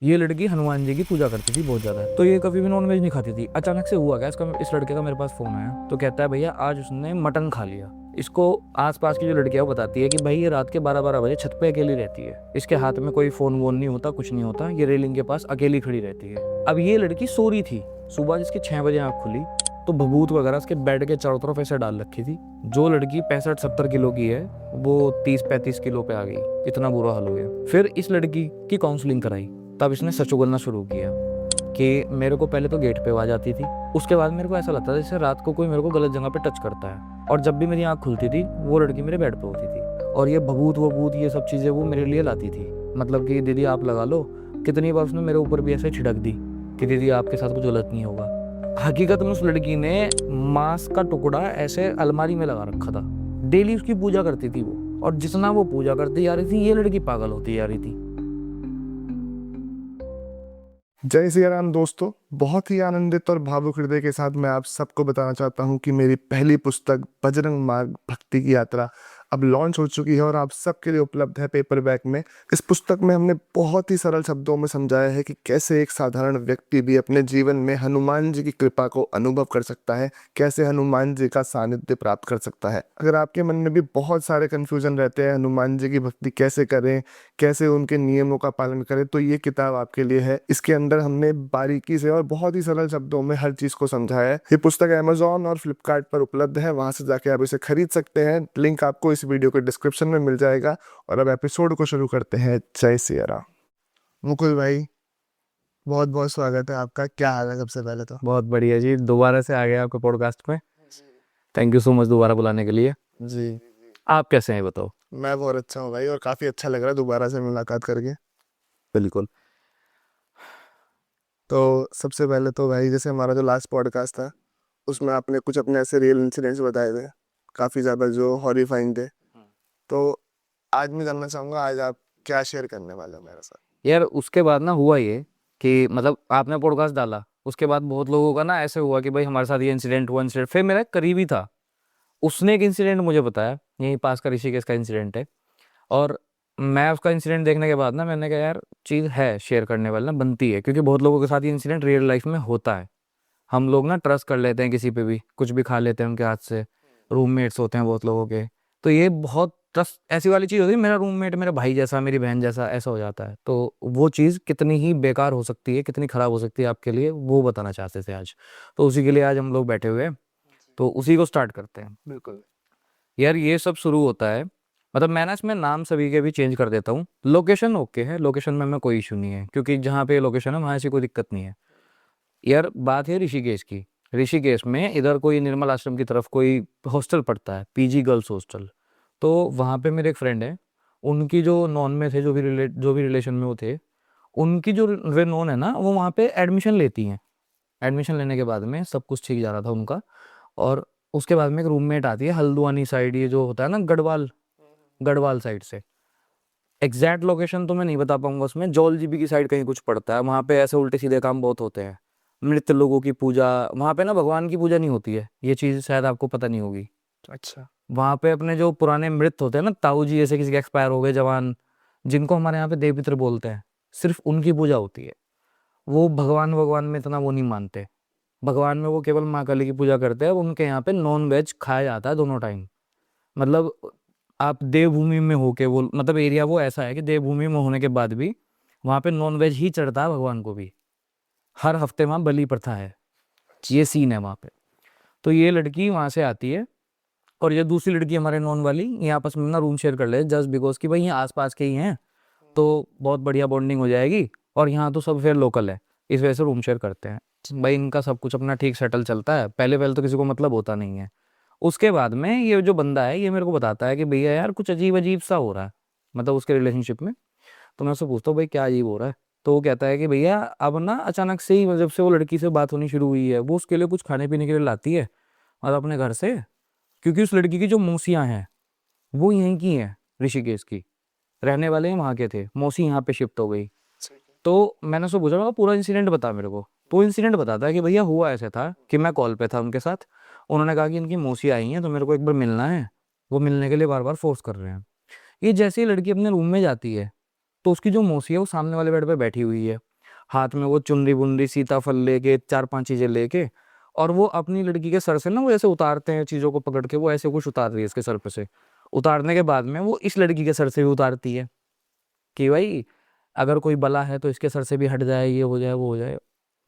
ये लड़की हनुमान जी की पूजा करती थी बहुत ज़्यादा, तो ये कभी भी नॉनवेज नहीं खाती थी। अचानक से हुआ क्या, इस लड़के का मेरे पास फ़ोन आया, तो कहता है भैया आज उसने मटन खा लिया। इसको आसपास की जो लड़कियां वो बताती है कि भाई ये रात के 12-12 बजे छत पे अकेली रहती है, इसके हाथ में कोई फ़ोन वोन नहीं होता, कुछ नहीं होता, ये रेलिंग के पास अकेली खड़ी रहती है। अब ये लड़की सो रही थी, सुबह जिसकी 6 बजे आँख खुली तो भभूत वगैरह उसके बेड के चारों तरफ ऐसे डाल रखी थी। जो लड़की 65-70 किलो की है वो 30-35 किलो पे आ गई, इतना बुरा हाल हो गया। फिर इस लड़की की काउंसलिंग कराई, तब इसने सच उगलना शुरू किया कि मेरे को पहले तो गेट पे आवाज आती थी, उसके बाद मेरे को ऐसा लगता था जैसे रात को कोई मेरे को गलत जगह पे टच करता है, और जब भी मेरी आँख खुलती थी वो लड़की मेरे बेड पे होती थी, और ये भभूत वभूत ये सब चीज़ें वो मेरे लिए लाती थी। मतलब कि दीदी आप लगा लो, कितनी बार उसने मेरे ऊपर भी ऐसे छिड़क दी कि दीदी आपके साथ कुछ गलत नहीं होगा। हकीकत में उस लड़की ने मांस का टुकड़ा ऐसे अलमारी में लगा रखा था, डेली उसकी पूजा करती थी वो, और जितना वो पूजा करती जा रही थी ये लड़की पागल होती जा रही थी। जय सिया राम दोस्तों, बहुत ही आनंदित और भावुक हृदय के साथ मैं आप सबको बताना चाहता हूं कि मेरी पहली पुस्तक बजरंग मार्ग भक्ति की यात्रा अब लॉन्च हो चुकी है और आप सबके लिए उपलब्ध है पेपरबैक में। इस पुस्तक में हमने बहुत ही सरल शब्दों में समझाया है कि कैसे एक साधारण व्यक्ति भी अपने जीवन में हनुमान जी की कृपा को अनुभव कर सकता है, कैसे हनुमान जी का सानिध्य प्राप्त कर सकता है। अगर आपके मन में भी बहुत सारे कन्फ्यूजन रहते हैं हनुमान जी की भक्ति कैसे करें, कैसे उनके नियमों का पालन करें, तो ये किताब आपके लिए है। इसके अंदर हमने बारीकी से और बहुत ही सरल शब्दों में हर चीज को समझाया है। ये पुस्तक अमेजोन और फ्लिपकार्ट पर उपलब्ध है, वहां से जाके आप इसे खरीद सकते हैं। लिंक आपको इस वीडियो के डिस्क्रिप्शन में मिल जाएगा। और अब एपिसोड को शुरू करते हैं। जय सिया राम। मुकुल भाई, बहुत बहुत स्वागत है आपका। क्या हाल है सबसे पहले तो? बहुत बढ़िया जी, दोबारा से आ गए आपके पॉडकास्ट में। थैंक यू सो मच दोबारा बुलाने के लिए। जी, आप कैसे हैं बताओ। मैं बहुत अच्छा हूँ भाई, और काफी अच्छा लग रहा है दोबारा से मुलाकात करके। बिल्कुल। तो सबसे पहले तो भाई, जैसे हमारा जो लास्ट पॉडकास्ट था उसमें आपने कुछ अपने ऐसे रियल इंसिडेंट्स बताए थे, काफी ज्यादा जो हॉरिफाइंग थे। तो आज मैं जानना चाहूंगा, आज आप क्या शेयर करने वाले हो मेरे साथ? यार उसके बाद ना हुआ ये कि मतलब आपने पॉडकास्ट डाला, उसके बाद बहुत लोगों का ना ऐसे हुआ कि भाई हमारे साथ ये इंसिडेंट हुआ। इंसिडेंट फिर मेरा एक करीबी था, उसने एक इंसिडेंट मुझे बताया, यहीं पास का ऋषिकेश का इंसिडेंट है। और मैं उसका इंसिडेंट देखने के बाद ना मैंने कहा यार चीज़ है शेयर करने वाली ना बनती है, क्योंकि बहुत लोगों के साथ ये इंसिडेंट रियल लाइफ में होता है। हम लोग ना ट्रस्ट कर लेते हैं किसी पे भी, कुछ भी खा लेते हैं उनके हाथ से। रूममेट्स होते हैं बहुत लोगों के, तो ये बहुत ट्रस्ट ऐसी वाली चीज़ होती है। मेरा रूममेट मेरा भाई जैसा, मेरी बहन जैसा ऐसा हो जाता है, तो वो चीज़ कितनी ही बेकार हो सकती है, कितनी ख़राब हो सकती है आपके लिए, वो बताना चाहते थे आज। तो उसी के लिए आज हम लोग बैठे हुए हैं, तो उसी को स्टार्ट करते हैं। बिल्कुल। यार ये सब शुरू होता है, मतलब मैं ना इसमें नाम सभी के भी चेंज कर देता हूँ। लोकेशन ओके है, लोकेशन में मैं कोई इशू नहीं है, क्योंकि जहाँ पे लोकेशन है वहाँ ऐसी कोई दिक्कत नहीं है। यार बात है ऋषिकेश की। ऋषिकेश में इधर कोई निर्मल आश्रम की तरफ कोई हॉस्टल पड़ता है, पीजी गर्ल्स हॉस्टल। तो वहाँ पे मेरे एक फ्रेंड है, उनकी जो नॉन में थे, जो भी रिलेशन में वो थे, उनकी जो वे नॉन है ना, वो वहाँ पे एडमिशन लेती हैं। एडमिशन लेने के बाद में सब कुछ ठीक जा रहा था उनका, और उसके बाद में एक रूममेट आती है हल्द्वानी साइड, ये जो होता है ना गढ़वाल, गढ़वाल साइड से। एग्जैक्ट लोकेशन तो मैं नहीं बता पाऊंगा, उसमें जौल जीबी की साइड कहीं कुछ पड़ता है। वहाँ पे ऐसे उल्टे सीधे काम बहुत होते हैं, मृत लोगों की पूजा। वहाँ पे ना भगवान की पूजा नहीं होती है, ये चीज़ शायद आपको पता नहीं होगी। अच्छा। वहाँ पे अपने जो पुराने मृत होते हैं ना, ताऊ जी ऐसे किसी के एक्सपायर हो गए जवान, जिनको हमारे यहाँ पे देव पितर बोलते हैं, सिर्फ उनकी पूजा होती है। वो भगवान भगवान में इतना वो नहीं मानते। भगवान में वो केवल माँ काली की पूजा करते हैं। उनके यहाँ पे नॉन वेज खाया जाता है दोनों टाइम। मतलब आप देवभूमि में होके, वो मतलब एरिया वो ऐसा है कि देवभूमि में होने के बाद भी वहाँ पे नॉन वेज ही चढ़ता है भगवान को भी। हर हफ्ते वहाँ बलि प्रथा है, ये सीन है वहाँ पे। तो ये लड़की वहाँ से आती है, और ये दूसरी लड़की हमारे नॉन वाली, ये आपस में ना रूम शेयर कर ले जस्ट बिकॉज कि भाई ये आसपास के ही हैं, तो बहुत बढ़िया बॉन्डिंग हो जाएगी। और यहाँ तो सब फिर लोकल है, इस वजह से रूम शेयर करते हैं। भाई इनका सब कुछ अपना ठीक सेटल चलता है, पहले पहले तो किसी को मतलब होता नहीं है। उसके बाद में ये जो बंदा है ये मेरे को बताता है कि भैया यार कुछ अजीब अजीब सा हो रहा है, मतलब उसके रिलेशनशिप में। तो मैं उससे पूछता हूँ भाई क्या अजीब हो रहा है। तो वो कहता है कि भैया अब ना अचानक से ही, जब से वो लड़की से बात होनी शुरू हुई है, वो उसके लिए कुछ खाने पीने के लिए लाती है और अपने घर से, क्योंकि उस लड़की की जो मौसियाँ हैं वो यहीं की हैं, ऋषिकेश की, रहने वाले हैं वहाँ के थे। मौसी यहाँ पे शिफ्ट हो गई। तो मैंने उससे पूछा, मैं कहा, पूरा इंसिडेंट बता मेरे को। तो इंसिडेंट बताता है कि भैया हुआ ऐसे था कि मैं कॉल पे था उनके साथ, उन्होंने कहा कि इनकी मौसी आई हैं तो मेरे को एक बार मिलना है। वो मिलने के लिए बार बार फोर्स कर रहे हैं। ये जैसे ही लड़की अपने रूम में जाती है, तो उसकी जो मौसी है वो सामने वाले बेड पे बैठी हुई है। हाथ में वो चुनरी बुनरी सीताफल लेके 4-5 चीजें लेके, और वो अपनी लड़की के सर से ना वो ऐसे उतारते हैं चीजों को पकड़ के, वो ऐसे कुछ उतार रही है इसके सर पे से। उतारने के बाद में वो इस लड़की के सर से भी उतारती है कि भाई अगर कोई बला है तो इसके सर से भी हट जाए, ये हो जाए वो हो जाए।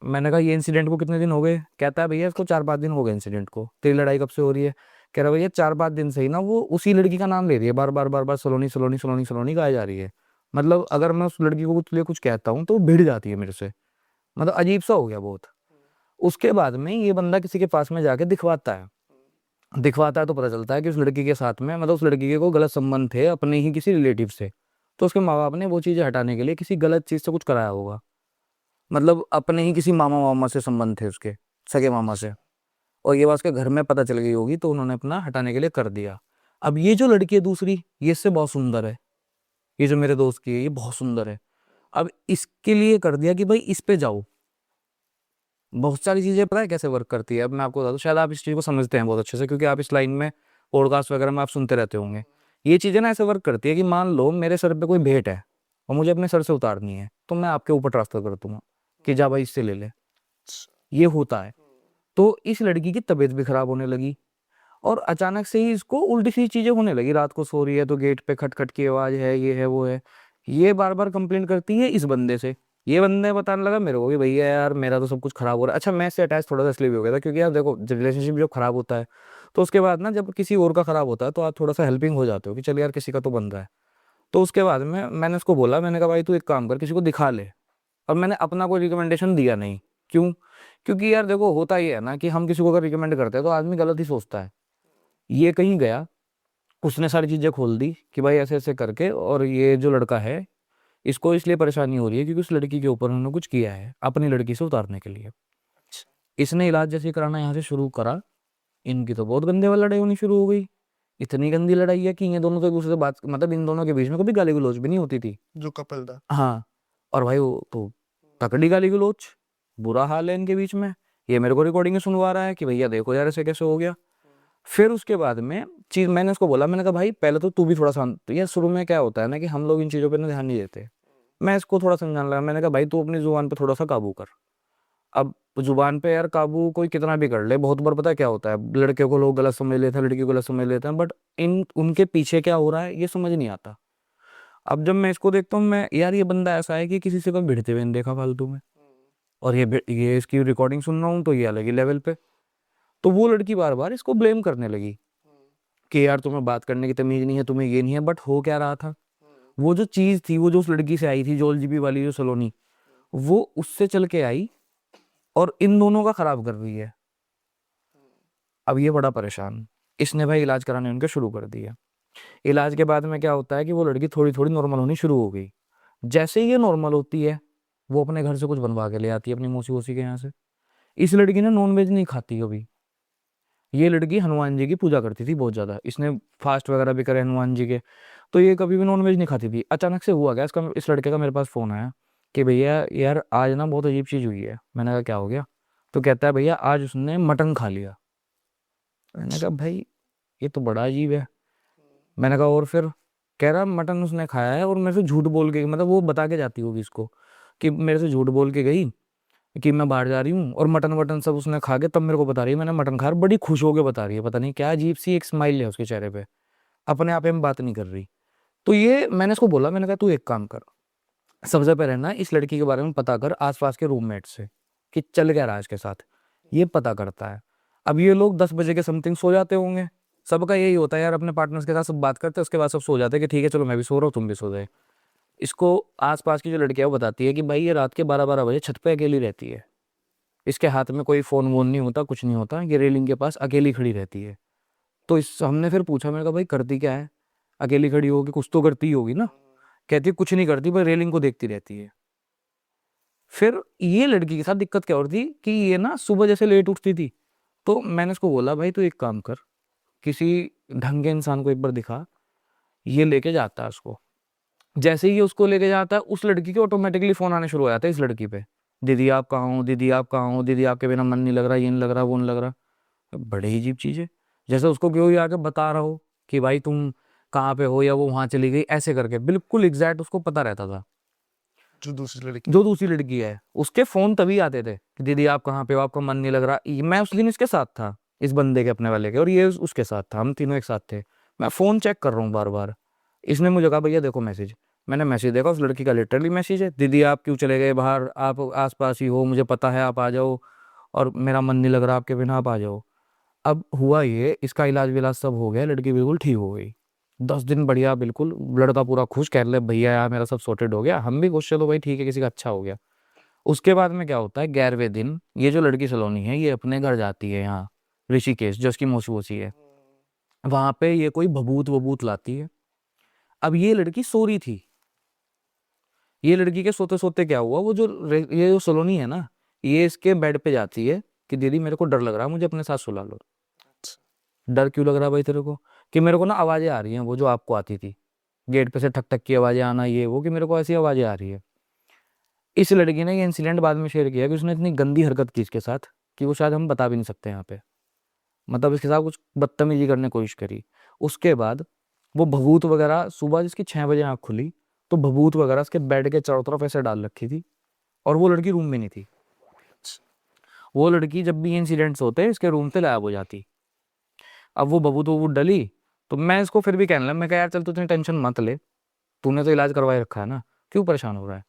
मैंने कहा ये इंसिडेंट को कितने दिन हो गए? कहता है भैया इसको 4-5 दिन हो गए इंसिडेंट को। तेरी लड़ाई कब से हो रही है? कह रहा भैया 4-5 दिन से ही ना वो उसी लड़की का नाम ले रही है, बार बार बार बार सलोनी सलोनी सलोनी सलोनी गाया जा रही है। मतलब अगर मैं उस लड़की को कुछ लिए कुछ कहता हूँ तो वो भिड़ जाती है मेरे से। मतलब अजीब सा हो गया बहुत। उसके बाद में ये बंदा किसी के पास में जाके दिखवाता है तो पता चलता है कि उस लड़की के साथ में, मतलब उस लड़की के को गलत संबंध थे अपने ही किसी रिलेटिव से। तो उसके माँ बाप ने वो चीज़ें हटाने के लिए किसी गलत चीज़ से कुछ कराया होगा। मतलब अपने ही किसी मामा मामा से संबंध थे उसके, सगे मामा से, और ये बात उसके घर में पता चल गई होगी तो उन्होंने अपना हटाने के लिए कर दिया। अब ये जो लड़की है दूसरी, ये इससे बहुत सुंदर है, ये जो मेरे दोस्त की है ये बहुत सुंदर है। अब इसके लिए कर दिया कि भाई इस पे जाओ। बहुत सारी चीज़ें पता है कैसे वर्क करती है, अब मैं आपको बता दूं, शायद आप इस चीज़ को समझते हैं बहुत अच्छे से क्योंकि आप इस लाइन में पॉडकास्ट वगैरह में आप सुनते रहते होंगे। ये चीज़ें ना ऐसे वर्क करती है कि मान लो मेरे सर पे कोई भेंट है और मुझे अपने सर से उतारनी है, तो मैं आपके ऊपर ट्रांसफर कर दूंगा कि जा भाई इससे ले ले। ये होता है। तो इस लड़की की तबीयत भी खराब होने लगी और अचानक से ही इसको उल्टी सी चीजें होने लगी। रात को सो रही है तो गेट पे खटखट की आवाज है, ये है वो है। ये बार बार कंप्लेन करती है इस बंदे से। ये बंदे बताने लगा मेरे को कि भैया यार मेरा तो सब कुछ खराब हो रहा है। अच्छा मैं इससे अटैच थोड़ा सा इसलिए भी हो गया था क्योंकि यार देखो जब रिलेशनशिप जब खराब होता है तो उसके बाद ना जब किसी और का खराब होता है तो आप थोड़ा सा हेल्पिंग हो जाते हो कि चल यार किसी का तो बन रहा है। तो उसके बाद में मैंने उसको बोला, मैंने कहा भाई तू एक काम कर किसी को दिखा ले। और मैंने अपना कोई रिकमेंडेशन दिया नहीं। क्यों? क्योंकि यार देखो होता ही है ना कि हम किसी को अगर रिकमेंड करते हैं तो आदमी गलत ही सोचता है। ये कहीं गया, उसने सारी चीज़ें खोल दी कि भाई ऐसे ऐसे करके, और ये जो लड़का है इसको इसलिए परेशानी हो रही है क्योंकि उस लड़की के ऊपर उन्होंने कुछ किया है अपनी लड़की से उतारने के लिए। इसने इलाज जैसे ही कराना यहाँ से शुरू करा, इनकी तो बहुत गंदे वाली लड़ाई होनी शुरू हो गई। इतनी गंदी लड़ाई है कि ये दोनों तो एक दूसरे से बात, मतलब इन दोनों के बीच में कभी गाली गलौज भी नहीं होती थी। जो कपल था। हाँ। और भाई वो तो तकड़ी गाली गलौज, बुरा हाल है इनके बीच में। ये मेरे को रिकॉर्डिंग में सुनवा रहा है कि भैया देखो यार ऐसे कैसे हो गया। फिर उसके बाद में चीज मैंने उसको बोला, मैंने कहा भाई पहले तो तू भी थोड़ा शांत, तो यार शुरू में क्या होता है ना कि हम लोग इन चीजों पे ना ध्यान नहीं देते। मैं इसको थोड़ा समझाने लगा, मैंने कहा भाई तू अपनी जुबान पे थोड़ा सा काबू कर। अब जुबान पे यार काबू कोई कितना भी कर ले, बहुत बार पता है क्या होता है, लड़के को लोग गलत समझ लेते हैं, लड़की को गलत समझ लेते हैं, बट इन उनके पीछे क्या हो रहा है ये समझ नहीं आता। अब जब मैं इसको देखता हूँ, मैं यार ये बंदा ऐसा है कि किसी से कभी भिड़ते हुए नहीं देखा फालतू में, और ये इसकी रिकॉर्डिंग सुन रहा हूँ तो ये अलग ही लेवल पे। तो वो लड़की बार बार इसको ब्लेम करने लगी कि यार तुम्हें बात करने की तमीज नहीं है, तुम्हें ये नहीं है। बट हो क्या रहा था, वो जो चीज थी वो जो उस लड़की से आई थी, जोल जीबी वाली जो सलोनी, वो उससे चल के आई और इन दोनों का खराब कर रही है। अब ये बड़ा परेशान, इसने भाई इलाज कराने उनके शुरू कर दिया। इलाज के बाद में क्या होता है कि वो लड़की थोड़ी थोड़ी नॉर्मल होनी शुरू हो गई। जैसे ही ये नॉर्मल होती है वो अपने घर से कुछ बनवा के ले आती है अपनी मौसी वोसी के यहाँ से। इस लड़की ने नॉन वेज नहीं खाती कभी। ये लड़की हनुमान जी की पूजा करती थी बहुत ज्यादा, इसने फास्ट वगैरह भी करे हनुमान जी के, तो ये कभी भी नॉन वेज नहीं खाती थी। अचानक से हुआ क्या, इस लड़के का मेरे पास फोन आया कि भैया यार आज ना बहुत अजीब चीज हुई है। मैंने कहा क्या हो गया? तो कहता है भैया आज उसने मटन खा लिया। मैंने कहा भाई ये तो बड़ा अजीब है। मैंने कहा और फिर? कह रहा मटन उसने खाया है और मेरे से झूठ बोल के, मतलब वो बता के जाती होगी इसको कि मेरे से झूठ बोल के गई कि मैं बाहर जा रही हूँ, और मटन वटन सब उसने खा के तब मेरे को बता रही है मैंने मटन खाया, बड़ी खुश होकर बता रही है। पता नहीं क्या अजीब सी एक स्माइल है उसके चेहरे पे, अपने आप में बात नहीं कर रही। तो ये मैंने इसको बोला, मैंने कहा तू एक काम कर, सबसे पहले ना इस लड़की के बारे में पता कर आसपास के रूममेट से कि चल क्या रहा है इसके साथ। ये पता करता है। अब ये लोग 10 बजे के समथिंग सो जाते होंगे, सबका यही होता है यार, अपने पार्टनर्स के साथ सब बात करते हैं उसके बाद सब सो जाते हैं कि ठीक है चलो मैं भी सो रहा हूँ तुम भी सो जाए। इसको आसपास की जो लड़कियां वो बताती है कि भाई ये रात के 12-12 बजे छत पे अकेली रहती है, इसके हाथ में कोई फोन वोन नहीं होता, कुछ नहीं होता, ये रेलिंग के पास अकेली खड़ी रहती है। तो इस हमने फिर पूछा, मैंने कहा भाई करती क्या है, अकेली खड़ी होगी कुछ तो करती ही होगी ना। कहती है, कुछ नहीं करती बस रेलिंग को देखती रहती है। फिर ये लड़की के साथ दिक्कत क्या होती कि ये ना सुबह जैसे लेट उठती थी। तो मैंने उसको बोला भाई तू एक काम कर, किसी ढंग के इंसान को एक बार दिखा। ये लेके जाता है उसको, जैसे ही ये उसको लेके जाता है उस लड़की के ऑटोमेटिकली फोन आने शुरू हो जाते हैं इस लड़की पे, दीदी आप कहाँ हो, दीदी आप कहाँ हो, दीदी आपके बिना मन नहीं लग रहा, ये नहीं लग रहा वो नहीं लग रहा। बड़े ही अजीब चीज है, जैसे उसको कोई आके बता रहा हो कि भाई तुम कहाँ पे हो या वो वहां चली गई, ऐसे करके बिल्कुल एग्जैक्ट उसको पता रहता था। जो दूसरी लड़की जो दूसरी लड़की है, उसके फोन तभी आते थे कि दीदी आप कहाँ पे हो, आपका मन नहीं लग रहा। मैं उस दिन इसके साथ था, इस बंदे के अपने वाले के, और ये उसके साथ था, हम तीनों एक साथ थे। मैं फोन चेक कर रहा हूँ बार बार। इसने मुझे कहा भैया देखो मैसेज। मैंने मैसेज देखा, उस लड़की का लिटरली मैसेज है, दीदी आप क्यों चले गए बाहर, आप आस पास ही हो, मुझे पता है आप आ जाओ, और मेरा मन नहीं लग रहा आपके बिना, आप आ जाओ। अब हुआ ये, इसका इलाज विलाज सब हो गया, लड़की बिल्कुल ठीक हो गई। 10 दिन बढ़िया बिल्कुल, लड़का पूरा खुश, कह रहे भैया यार मेरा सब सॉर्टेड हो गया, हम भी खुश, चलो भाई ठीक है, किसी का अच्छा हो गया। उसके बाद में क्या होता है, 11वें दिन ये जो लड़की सलोनी है, ये अपने घर जाती है, यहाँ ऋषिकेश, जो उसकी मौसी वोसी है, वहां पे ये कोई भभूत वबूत लाती है। अब ये लड़की सो रही थी, ये लड़की के सोते सोते क्या हुआ, वो जो ये जो सलोनी है ना, ये इसके बेड पे जाती है कि दीदी मेरे को डर लग रहा है, मुझे अपने साथ सुला लो। डर क्यों लग रहा है भाई तेरे को? कि मेरे को ना आवाजें आ रही हैं, वो जो आपको आती थी, गेट पे से ठक ठक की आवाजें आना, ये वो, कि मेरे को ऐसी आवाजें आ रही है। इस लड़की ने ये इंसिडेंट बाद में शेयर किया कि उसने इतनी गंदी हरकत की इसके साथ कि वो शायद हम बता भी नहीं सकते यहाँ पे। मतलब इसके साथ कुछ बदतमीजी करने की कोशिश करी। उसके बाद वो भभूत वगैरह, सुबह जिसकी 6 बजे आँख खुली तो भभूत वगैरह उसके बेड के चारों तरफ ऐसे डाल रखी थी, और वो लड़की रूम में नहीं थी। वो लड़की जब भी इंसिडेंट्स होते इसके रूम से गायब हो जाती। अब वो भभूत वबूत डली, तो मैं इसको फिर भी कहने लगा, मैं कहा यार चल तू इतनी टेंशन मत ले, तूने तो इलाज करवाए रखा है ना, क्यों परेशान हो रहा है।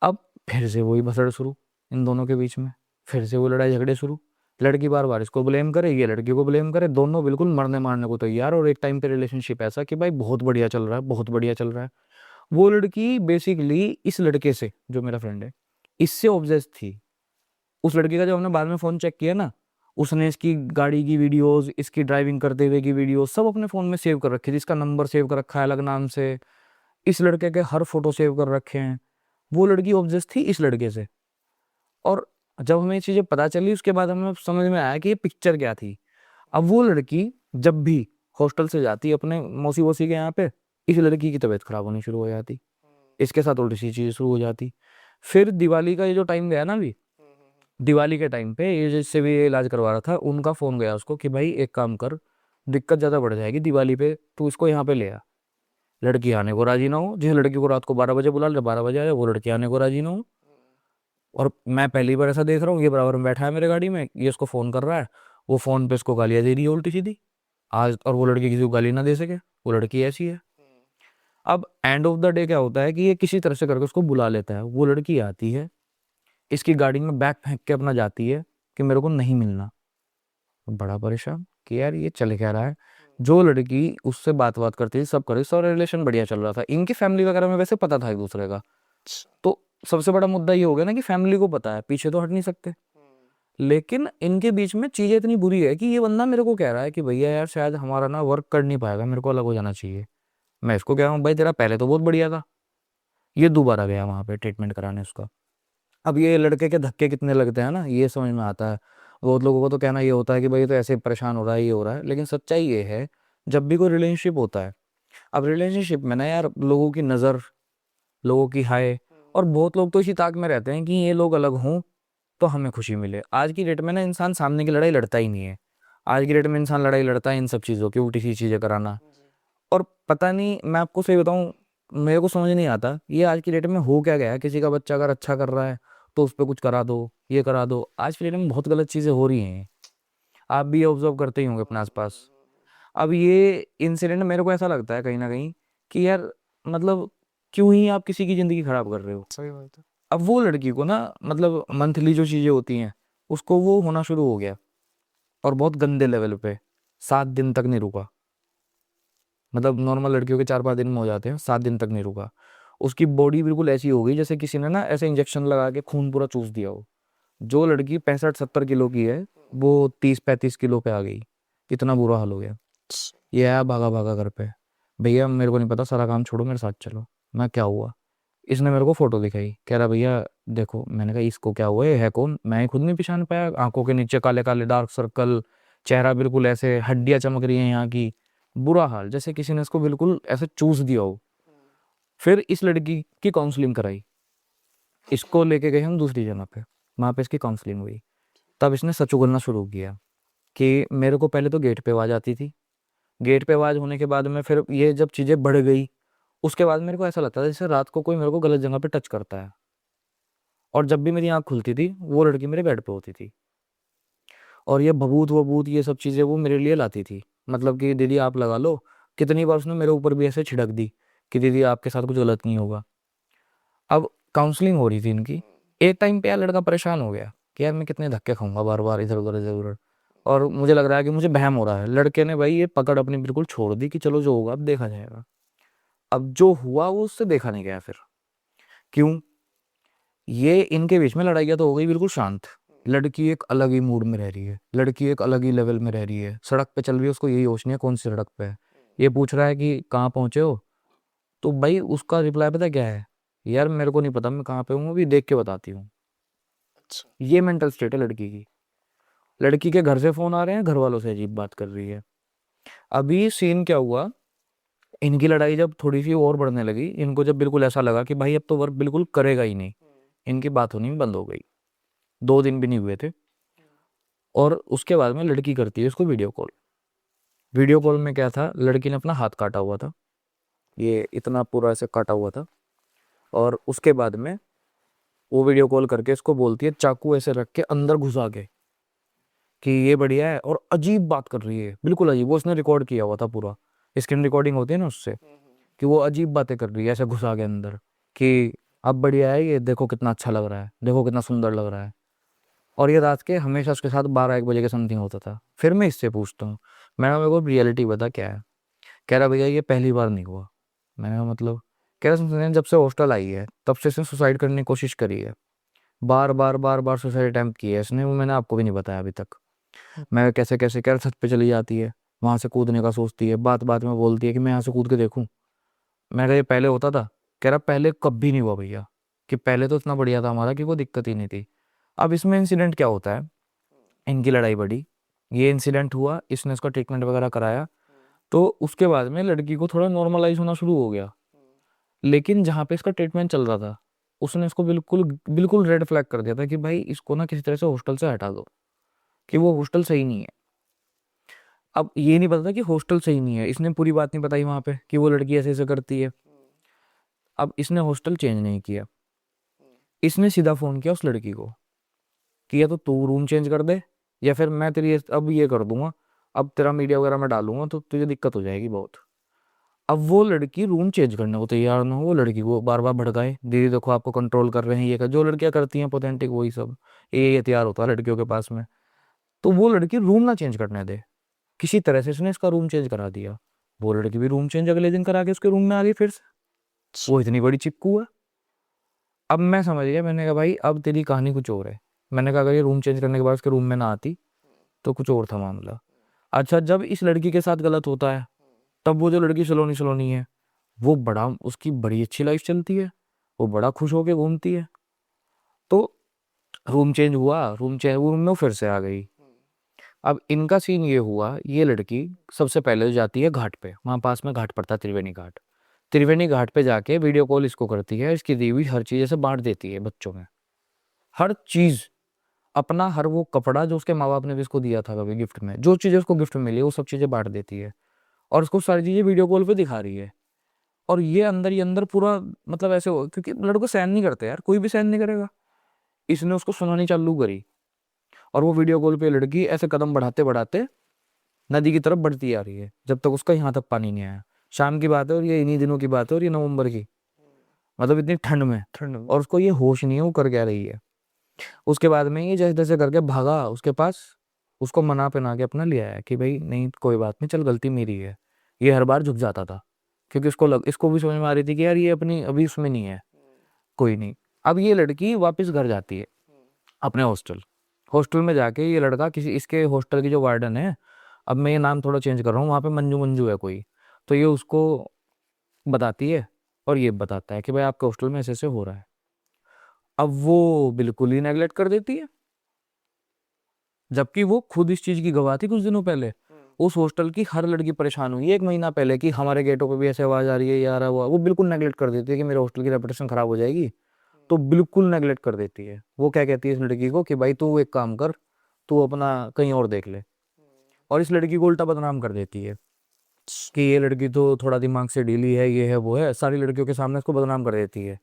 अब फिर से वही भसड़ शुरू इन दोनों के बीच में, फिर से वो लड़ाई झगड़े शुरू। लड़की बार बार इसको ब्लेम करे, ये लड़की को ब्लेम करे, दोनों बिल्कुल मरने मारने को तैयार। और एक टाइम पे रिलेशनशिप ऐसा कि भाई बहुत बढ़िया चल रहा है, बहुत बढ़िया चल रहा है। वो लड़की बेसिकली इस लड़के से, जो मेरा फ्रेंड है, इससे ऑब्सेस्ड थी। उस लड़की का जब हमने बाद में फ़ोन चेक किया ना, उसने इसकी गाड़ी की वीडियोस, इसकी ड्राइविंग करते हुए की वीडियोस सब अपने फ़ोन में सेव कर रखी थी। इसका नंबर सेव कर रखा है अलग नाम से, इस लड़के के हर फोटो सेव कर रखे हैं। वो लड़की ऑब्सेस्ड थी इस लड़के से। और जब हमें ये चीज़ें पता चली, उसके बाद हमें समझ में आया कि ये पिक्चर क्या थी। अब वो लड़की जब भी हॉस्टल से जाती अपने मौसी वोसी के यहाँ पे, इस लड़की की तबीयत खराब होनी शुरू हो जाती, इसके साथ उल्टी सी चीज़ें शुरू हो जाती। फिर दिवाली का ये जो टाइम गया ना, अभी दिवाली के टाइम पे ये जिससे भी ये इलाज करवा रहा था, उनका फ़ोन गया उसको कि भाई एक काम कर, दिक्कत ज़्यादा बढ़ जाएगी दिवाली पे, तू इसको यहाँ पे ले आ। लड़की आने को राजी ना हो, जिस लड़की को रात को 12 बजे बुला ले, 12 बजे आ जाए, वो लड़की आने को राजी ना हो। और मैं पहली बार ऐसा देख रहा हूँ, ये बराबर में बैठा है मेरे गाड़ी में, ये इसको फ़ोन कर रहा है, वो फ़ोन पे इसको गालियाँ दे रही है उल्टी सीधी आज, और वो लड़की किसी को गाली ना दे सके, वो लड़की ऐसी है। अब एंड ऑफ द डे क्या होता है कि ये किसी तरह से करके उसको बुला लेता है, वो लड़की आती है, इसकी गाड़ी में बैग फेंक के अपना जाती है कि मेरे को नहीं मिलना। बड़ा परेशान कि यार ये चल क्या रहा है। जो लड़की उससे बात बात करती थी, सब कर रही, सब रिलेशन बढ़िया चल रहा था, इनकी फैमिली वगैरह में वैसे पता था एक दूसरे का। तो सबसे बड़ा मुद्दा ये हो गया ना कि फैमिली को पता है, पीछे तो हट नहीं सकते। लेकिन इनके बीच में चीजें इतनी बुरी है कि ये बंदा मेरे को कह रहा है कि भैया यार शायद हमारा ना वर्क कर नहीं पाएगा, मेरे को अलग हो जाना चाहिए। मैं इसको कह रहा हूँ भाई तेरा पहले तो बहुत बढ़िया था। ये दोबारा गया वहां पे ट्रीटमेंट कराने उसका। अब ये लड़के के धक्के कितने लगते हैं ना, ये समझ में आता है। बहुत लोगों को तो कहना ये होता है कि भाई ये तो ऐसे परेशान हो रहा है, ये हो रहा है, लेकिन सच्चाई ये है, जब भी कोई रिलेशनशिप होता है, अब रिलेशनशिप में ना यार लोगों की नज़र, लोगों की हाय, और बहुत लोग तो इसी ताक में रहते हैं कि ये लोग अलग हों तो हमें खुशी मिले। आज की डेट में ना इंसान सामने की लड़ाई लड़ता ही नहीं है। आज की डेट में इंसान लड़ाई लड़ता है इन सब चीज़ों की, उल्टी सी चीज़ें कराना। और पता नहीं, मैं आपको सही बताऊं, मेरे को समझ नहीं आता ये आज की डेट में हो क्या गया है। किसी का बच्चा अगर अच्छा कर रहा है तो उस पर कुछ करा दो, ये करा दो। आज की डेट में बहुत गलत चीज़ें हो रही हैं, आप भी ऑब्जर्व करते ही होंगे अपने आसपास। अब ये इंसिडेंट मेरे को ऐसा लगता है कहीं ना कहीं कि यार मतलब क्यों ही आप किसी की ज़िंदगी खराब कर रहे हो। सही बात है। अब वो लड़की को ना मतलब मंथली जो चीज़ें होती हैं उसको वो होना शुरू हो गया, और बहुत गंदे लेवल पे, 7 दिन तक नहीं रुका। मतलब नॉर्मल लड़कियों के 4-5 दिन में हो जाते हैं, 7 दिन तक नहीं रुका। उसकी बॉडी बिल्कुल ऐसी हो गई जैसे किसी ने ना ऐसे इंजेक्शन लगा के खून पूरा चूस दिया हो। जो लड़की 65-70 किलो की है, वो 30-35 किलो पे आ गई। इतना बुरा हाल हो गया। ये आया भागा भागा घर पे, भैया मेरे को नहीं पता, सारा काम छोड़ो मेरे साथ चलो। मैं क्या हुआ? इसने मेरे को फोटो दिखाई, कह रहा भैया देखो। मैंने कहा इसको क्या हुआ, ये है कौन? मैं ही खुद नहीं पहचान पाया। आंखों के नीचे काले काले डार्क सर्कल, चेहरा बिल्कुल ऐसे, हड्डियां चमक रही हैं यहाँ की, बुरा हाल, जैसे किसी ने इसको बिल्कुल ऐसे चूस दिया हो। फिर इस लड़की की काउंसलिंग कराई, इसको लेके गए हम दूसरी जगह पे, वहाँ पे इसकी काउंसलिंग हुई। तब इसने सच उगलना शुरू किया कि मेरे को पहले तो गेट पे आवाज़ आती थी, गेट पे आवाज़ होने के बाद में फिर ये जब चीज़ें बढ़ गई, उसके बाद मेरे को ऐसा लगता था जैसे रात को कोई मेरे को गलत जगह पे टच करता है, और जब भी मेरी आँख खुलती थी वो लड़की मेरे बेड पे होती थी, और ये भभूत वभूत ये सब चीज़ें वो मेरे लिए लाती थी। मतलब कि दीदी आप लगा लो, कितनी बार उसने मेरे ऊपर भी ऐसे छिड़क दी कि दीदी आपके साथ कुछ गलत नहीं होगा। अब काउंसलिंग हो रही थी इनकी, एक टाइम पे यार लड़का परेशान हो गया कि यार मैं कितने धक्के खाऊंगा बार बार इधर उधर इधर उधर, और मुझे लग रहा है कि मुझे बहम हो रहा है। लड़के ने भाई ये पकड़ अपनी बिल्कुल छोड़ दी कि चलो जो होगा अब देखा जाएगा। अब जो हुआ वो उससे देखा नहीं गया फिर। क्यों? ये इनके बीच में लड़ाइयाँ तो हो गई बिल्कुल शांत। लड़की एक अलग ही मूड में रह रही है, लड़की एक अलग ही लेवल में रह रही है, सड़क पे चल रही है, उसको यही होश नहीं है कौन सी सड़क पे है। ये पूछ रहा है कि कहाँ पहुंचे हो, तो भाई उसका रिप्लाई पता क्या है, यार मेरे को नहीं पता मैं कहाँ पे हूँ, अभी देख के बताती हूँ। अच्छा। ये मेंटल स्टेट है लड़की की। लड़की के घर से फोन आ रहे हैं, घर वालों से अजीब बात कर रही है। अभी सीन क्या हुआ, इनकी लड़ाई जब थोड़ी सी और बढ़ने लगी, इनको जब बिल्कुल ऐसा लगा कि भाई अब तो वर्क बिल्कुल करेगा ही नहीं, इनकी बात होनी बंद हो गई। 2 दिन भी नहीं हुए थे, और उसके बाद में लड़की करती है इसको वीडियो कॉल। वीडियो कॉल में क्या था, लड़की ने अपना हाथ काटा हुआ था, ये इतना पूरा ऐसे काटा हुआ था, और उसके बाद में वो वीडियो कॉल करके इसको बोलती है चाकू ऐसे रख के अंदर घुसा के कि ये बढ़िया है, और अजीब बात कर रही है बिल्कुल अजीब। वो उसने रिकॉर्ड किया हुआ था पूरा, स्क्रीन रिकॉर्डिंग होती है ना उससे, कि वो अजीब बातें कर रही है ऐसे घुसा के अंदर कि अब बढ़िया है, ये देखो कितना अच्छा लग रहा है, देखो कितना सुंदर लग रहा है। और ये रात के हमेशा उसके साथ 12-1 बजे के समथिंग होता था। फिर मैं इससे पूछता हूँ, मैंने मेरे को रियलिटी बता क्या है। कह रहा भैया ये पहली बार नहीं हुआ। मैंने कहा मतलब? कह रहा सुनिए जब से हॉस्टल आई है तब से इसने सुसाइड करने की कोशिश करी है, बार बार बार बार सुसाइड अटेम्प्ट किया है इसने, वो मैंने आपको भी नहीं बताया अभी तक। मैं कहा, कैसे कैसे? कह रहा छत पे चली जाती है, वहां से कूदने का सोचती है, बात बात में बोलती है कि मैं यहाँ से कूद के देखूं। मैं कहा ये पहले होता था? कह रहा पहले कभी नहीं हुआ भैया, कि पहले तो इतना बढ़िया था हमारा कि कोई दिक्कत ही नहीं थी। अब इसमें इंसिडेंट क्या होता है, इनकी लड़ाई बढ़ी, ये इंसिडेंट हुआ, इसने इसका ट्रीटमेंट वगैरह कराया, तो उसके बाद में लड़की को थोड़ा नॉर्मलाइज होना शुरू हो गया। लेकिन जहाँ पे इसका ट्रीटमेंट चल रहा था, उसने इसको बिल्कुल बिल्कुल रेड फ्लैग कर दिया था कि भाई इसको ना किसी तरह से हॉस्टल से हटा दो, कि वो हॉस्टल सही नहीं है। अब ये नहीं पता था कि हॉस्टल सही नहीं है, इसने पूरी बात नहीं बताई वहां पे कि वो लड़की ऐसे ऐसे करती है। अब इसने हॉस्टल चेंज नहीं किया, इसने सीधा फोन किया उस लड़की को कि या तो तू रूम चेंज कर दे, या फिर मैं तेरी अब ये कर दूंगा, अब तेरा मीडिया वगैरह मैं डालूंगा तो तुझे दिक्कत हो जाएगी बहुत। अब वो लड़की रूम चेंज करने को तैयार ना हो, वो लड़की को बार बार भड़काए, दीदी देखो आपको कंट्रोल कर रहे हैं, ये कर जो लड़कियां करती हैं पोथेंटिक वही सब, ये हथियार होता है लड़कियों के पास में। तो वो लड़की रूम ना चेंज करने दे, किसी तरह से इसने इसका रूम चेंज करा दिया। वो लड़की भी रूम चेंज अगले दिन करा के उसके रूम में आ गई फिर से। वो इतनी बड़ी चिपकू है। अब मैं समझ गया, मैंने कहा भाई अब तेरी कहानी कुछ और है। मैंने कहा अगर ये रूम चेंज करने के बाद उसके रूम में ना आती तो कुछ और था मामला। अच्छा, जब इस लड़की के साथ गलत होता है तब वो जो लड़की सलोनी सलोनी है, वो बड़ा उसकी बड़ी अच्छी लाइफ चलती है, वो बड़ा खुश होके घूमती है। तो रूम चेंज हुआ, रूम चेंज रूम में वो फिर से आ गई। अब इनका सीन ये हुआ, ये लड़की सबसे पहले जाती है घाट पे, वहाँ पास में घाट पड़ता है त्रिवेणी घाट। त्रिवेणी घाट पे जाके वीडियो कॉल इसको करती है, इसकी दी हुई हर चीज़ ऐसे बांट देती है बच्चों में, हर चीज़, अपना हर वो कपड़ा जो उसके माँ बाप ने भी इसको दिया था कभी गिफ्ट में, जो चीज़ें उसको गिफ्ट में मिली है वो सब चीज़ें बांट देती है, और उसको सारी चीज़ें वीडियो कॉल पे दिखा रही है। और ये अंदर ही अंदर पूरा मतलब ऐसे हो, क्योंकि लड़को सहन नहीं करते यार, कोई भी सहन नहीं करेगा। इसने उसको सुनानी चालू करी, और वो वीडियो कॉल पे लड़की ऐसे कदम बढ़ाते बढ़ाते नदी की तरफ बढ़ती आ रही है, जब तक उसका यहाँ तक पानी नहीं आया। शाम की बात है और ये इन्हीं दिनों की बात है, और ये नवंबर की, मतलब इतनी ठंड में, ठंड में। और उसको ये होश नहीं है वो कर क्या रही है। उसके बाद में ये जैसे तैसे करके भागा उसके पास, उसको मना पहना के अपना ले आया कि भाई नहीं कोई बात नहीं, चल गलती मेरी है। ये हर बार झुक जाता था, क्योंकि इसको भी समझ में आ रही थी कि यार ये अपनी अभी उसमें नहीं है, कोई नहीं। अब ये लड़की वापस घर जाती है अपने हॉस्टल। हॉस्टल में जाके ये लड़का किसी इसके हॉस्टल की जो वार्डन है, अब मैं ये नाम थोड़ा चेंज कर रहा हूँ, वहाँ पे मंजू मंजू है कोई, तो ये उसको बताती है, और ये बताता है कि भाई आपके हॉस्टल में ऐसे ऐसे हो रहा है। अब वो बिल्कुल ही नेगलेक्ट कर देती है, जबकि वो खुद इस चीज की गवाह थी कुछ दिनों पहले। उस हॉस्टल की हर लड़की परेशान हुई है 1 महीना पहले कि हमारे गेटों पे भी ऐसे आवाज आ रही है यार, वो बिल्कुल नेगलेक्ट कर देती है कि मेरे हॉस्टल की रेपुटेशन खराब हो जाएगी, तो बिल्कुल नेगलेक्ट कर देती है। वो क्या कहती है इस लड़की को कि भाई तू एक काम कर, तू अपना कहीं और देख ले, और इस लड़की को उल्टा बदनाम कर देती है कि ये लड़की तो थोड़ा दिमाग से ढीली है, ये है वो है, सारी लड़कियों के सामने इसको बदनाम कर देती है।